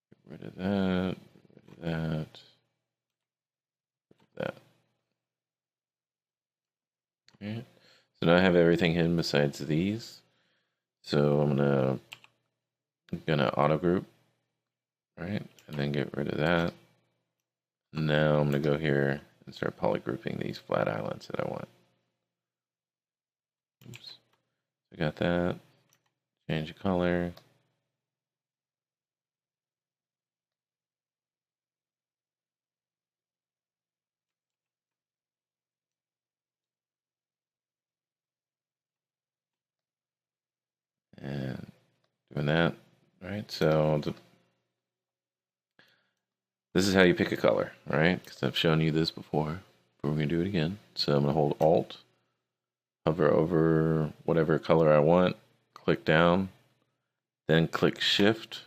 Get rid of that. Get rid of that. That. Okay. So now I have everything hidden besides these. So I'm gonna auto group, right? And then get rid of that. Now I'm gonna go here and start polygrouping these flat islands that I want. Oops. So I got that. Change the color. And doing that, right? So this is how you pick a color, right? Because I've shown you this before. But we're gonna do it again. So I'm gonna hold Alt, hover over whatever color I want, click down, then click Shift,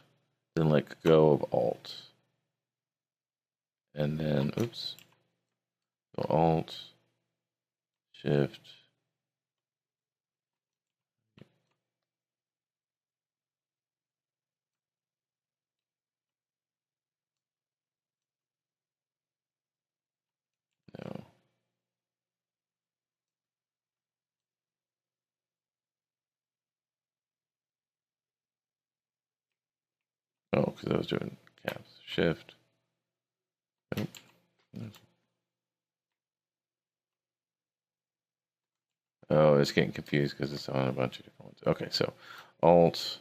then let go of Alt. And then, oops, go Alt, Shift. No. Oh, because I was doing caps. Shift. Nope. Oh, it's getting confused because it's on a bunch of different ones. Okay, so Alt,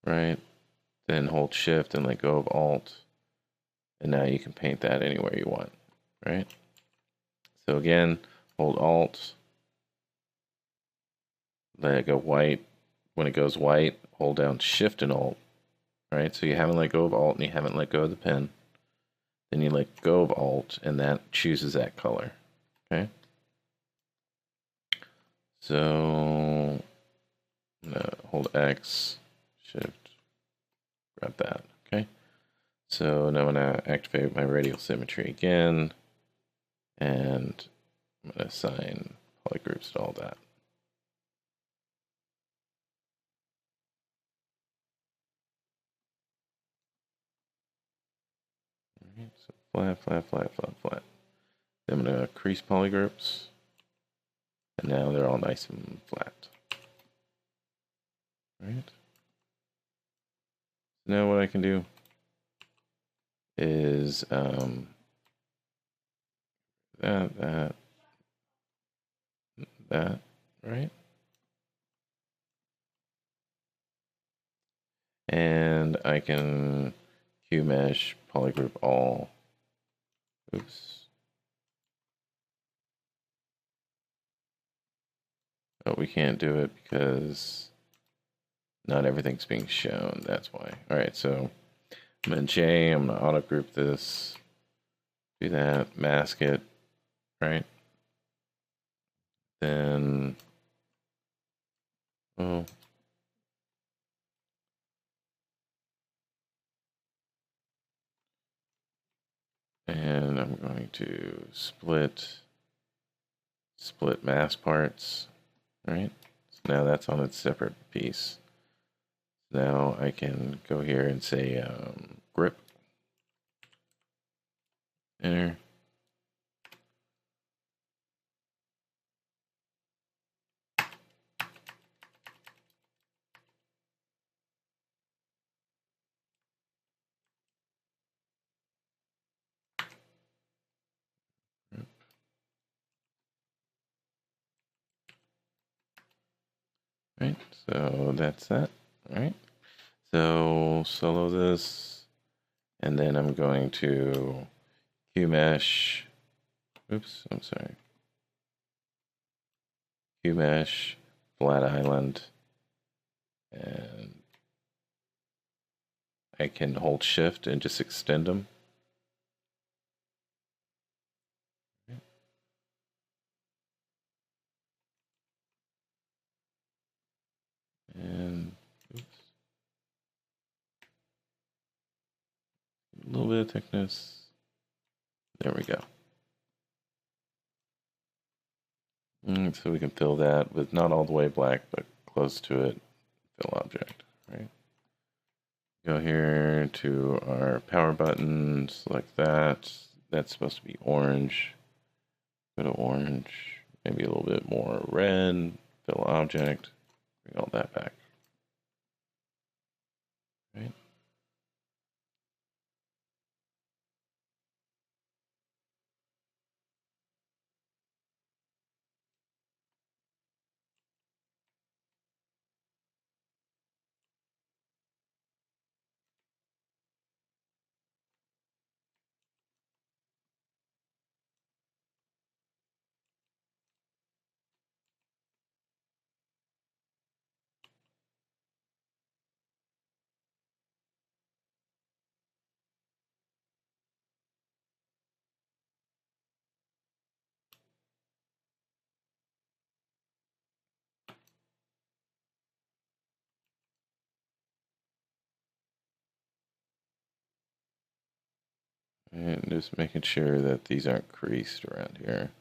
right? Then hold Shift and let go of Alt. And now you can paint that anywhere you want, right? So again, hold Alt, let it go white. When it goes white, hold down Shift and Alt, right? So you haven't let go of Alt and you haven't let go of the pen. Then you let go of Alt and that chooses that color, okay? So hold X, Shift, grab that, okay? So now I'm going to activate my radial symmetry again, and I'm going to assign polygroups to all that. All right, so flat, flat, flat, flat, flat. Then I'm going to increase polygroups, and now they're all nice and flat. All right. So now what I can do is that, right? And I can Q mesh polygroup all. Oops. Oh, we can't do it because not everything's being shown. That's why. All right, so I'm in J. I'm gonna auto group this. Do that. Mask it. Right. Then. Oh. And I'm going to split mask parts. Right. So now that's on its separate piece. Now I can go here and say grip. Enter. Right, so that's that. All right, so solo this, and then I'm going to QMesh. Oops, I'm sorry. QMesh, flat island, And I can hold shift and just extend them. And oops, a little bit of thickness. There we go. So we can fill that with not all the way black, but close to it. Fill object, right? Go here to our power buttons, like that. That's supposed to be orange. Go to orange, maybe a little bit more red. Fill object. Bring all that back. Right? And just making sure that these aren't creased around here.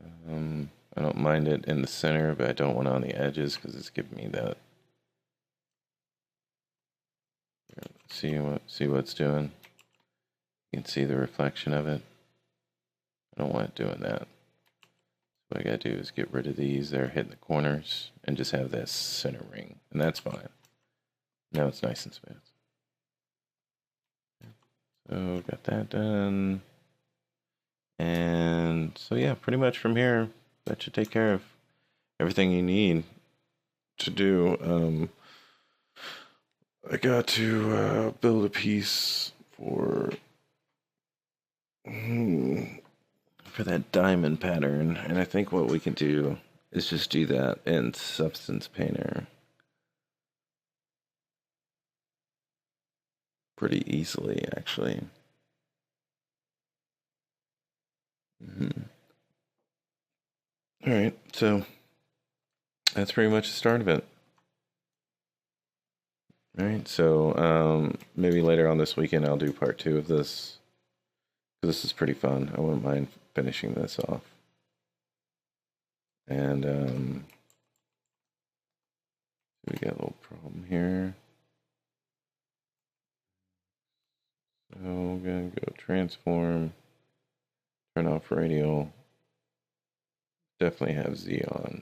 I don't mind it in the center, but I don't want it on the edges because it's giving me that. See what it's doing. You can see the reflection of it. I don't want it doing that. What I gotta do is get rid of these. They're hitting the corners and just have that center ring, and that's fine. Now it's nice and smooth. So got that done. And so yeah, pretty much from here, that should take care of everything you need to do. I got to build a piece for that diamond pattern, and I think what we can do is just do that in Substance Painter pretty easily, actually. All right, so that's pretty much the start of it. All right, so maybe later on this weekend I'll do part 2 of this. This is pretty fun. I wouldn't mind finishing this off. And we got a little problem here. So we're gonna go transform, turn off radial, definitely have Z on,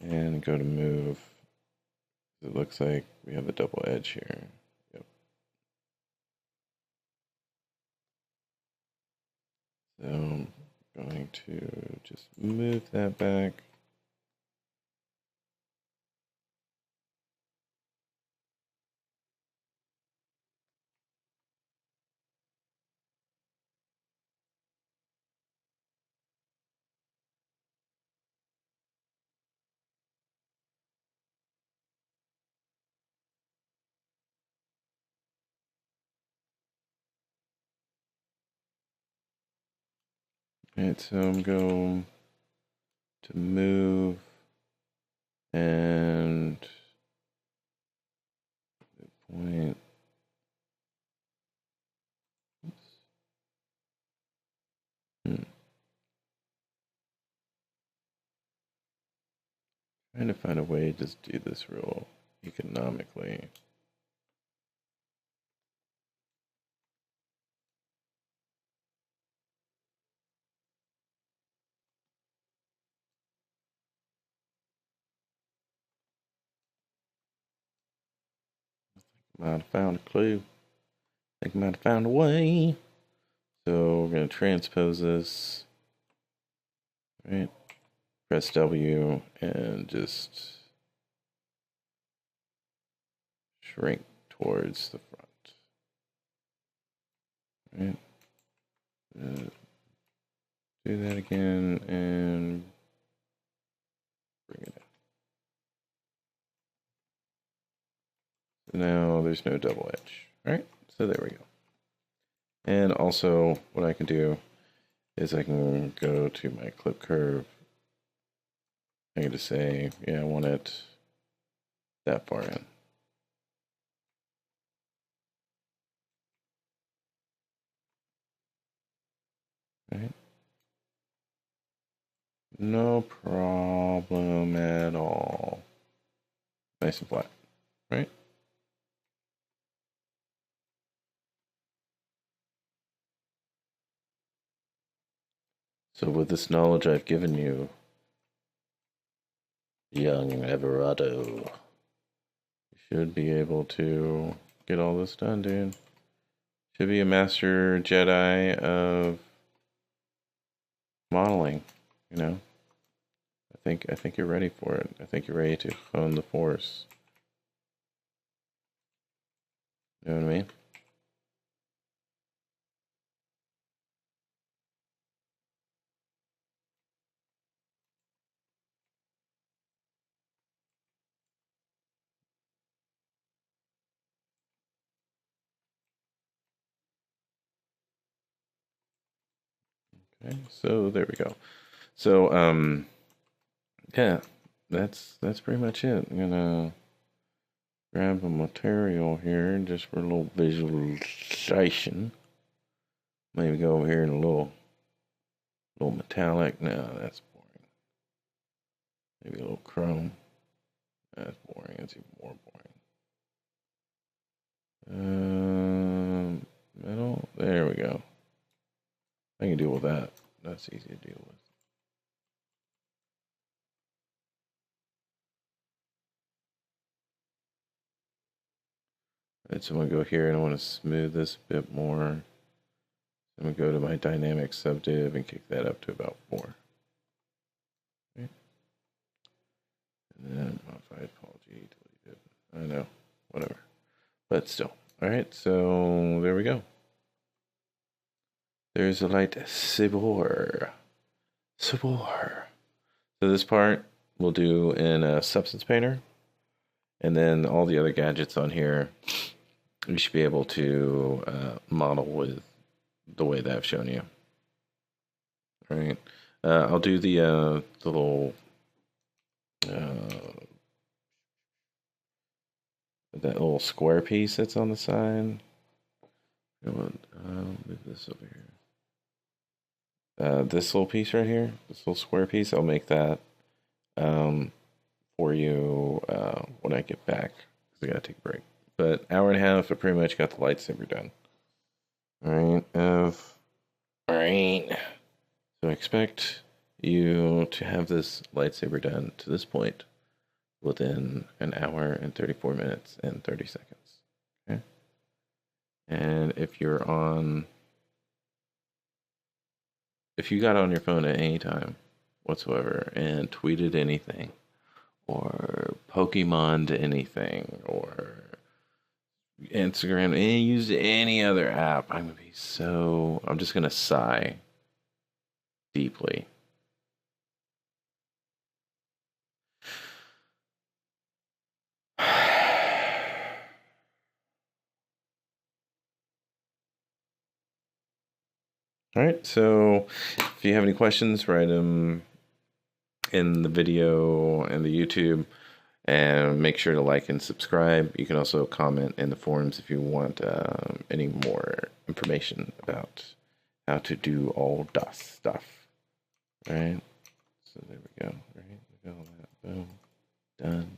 and go to move. It looks like we have a double edge here. Yep. So I'm going to just move that back. Alright, so I'm going to move and point. Trying to find a way to just do this real economically. Might have found a clue. I think I might have found a way. So we're going to transpose this. Right. Press W and just shrink towards the front. Right. Do that again and bring it now there's no double edge. Alright, so there we go. And also, what I can do is I can go to my clip curve. I can just say, yeah, I want it that far in. Right? No problem at all. Nice and flat, right? So with this knowledge I've given you, young Everado, you should be able to get all this done, dude. Should be a master Jedi of modeling, you know. I think you're ready for it. I think you're ready to hone the Force. You know what I mean? Okay, so there we go. So yeah, that's pretty much it. I'm gonna grab a material here just for a little visualization. Maybe go over here in a little metallic. No, that's boring. Maybe a little chrome. That's boring. That's even more boring. Metal. There we go. I can deal with that. That's easy to deal with. Alright, so I'm going to go here and I want to smooth this a bit more. I'm going to go to my dynamic subdiv and kick that up to about 4. Okay. And then modified apology deleted. I know, whatever. But still. Alright, so there we go. There's a Lightsaber. So this part we'll do in a Substance Painter. And then all the other gadgets on here, you should be able to model with the way that I've shown you. All right. I'll do the little that little square piece that's on the side. Move this over here. This little piece right here, this little square piece, I'll make that for you when I get back, because I gotta take a break. But hour and a half, I pretty much got the lightsaber done. Alright, alright. So I expect you to have this lightsaber done to this point within an hour and 34 minutes and 30 seconds. Okay? And if you got on your phone at any time whatsoever and tweeted anything, or Pokemon'd anything, or Instagram, and used any other app, I'm just gonna sigh deeply. Alright, so if you have any questions, write them in the video and the YouTube, and make sure to like and subscribe. You can also comment in the forums if you want any more information about how to do all that stuff. All right, so there we go. All right, we got all that. Boom, done.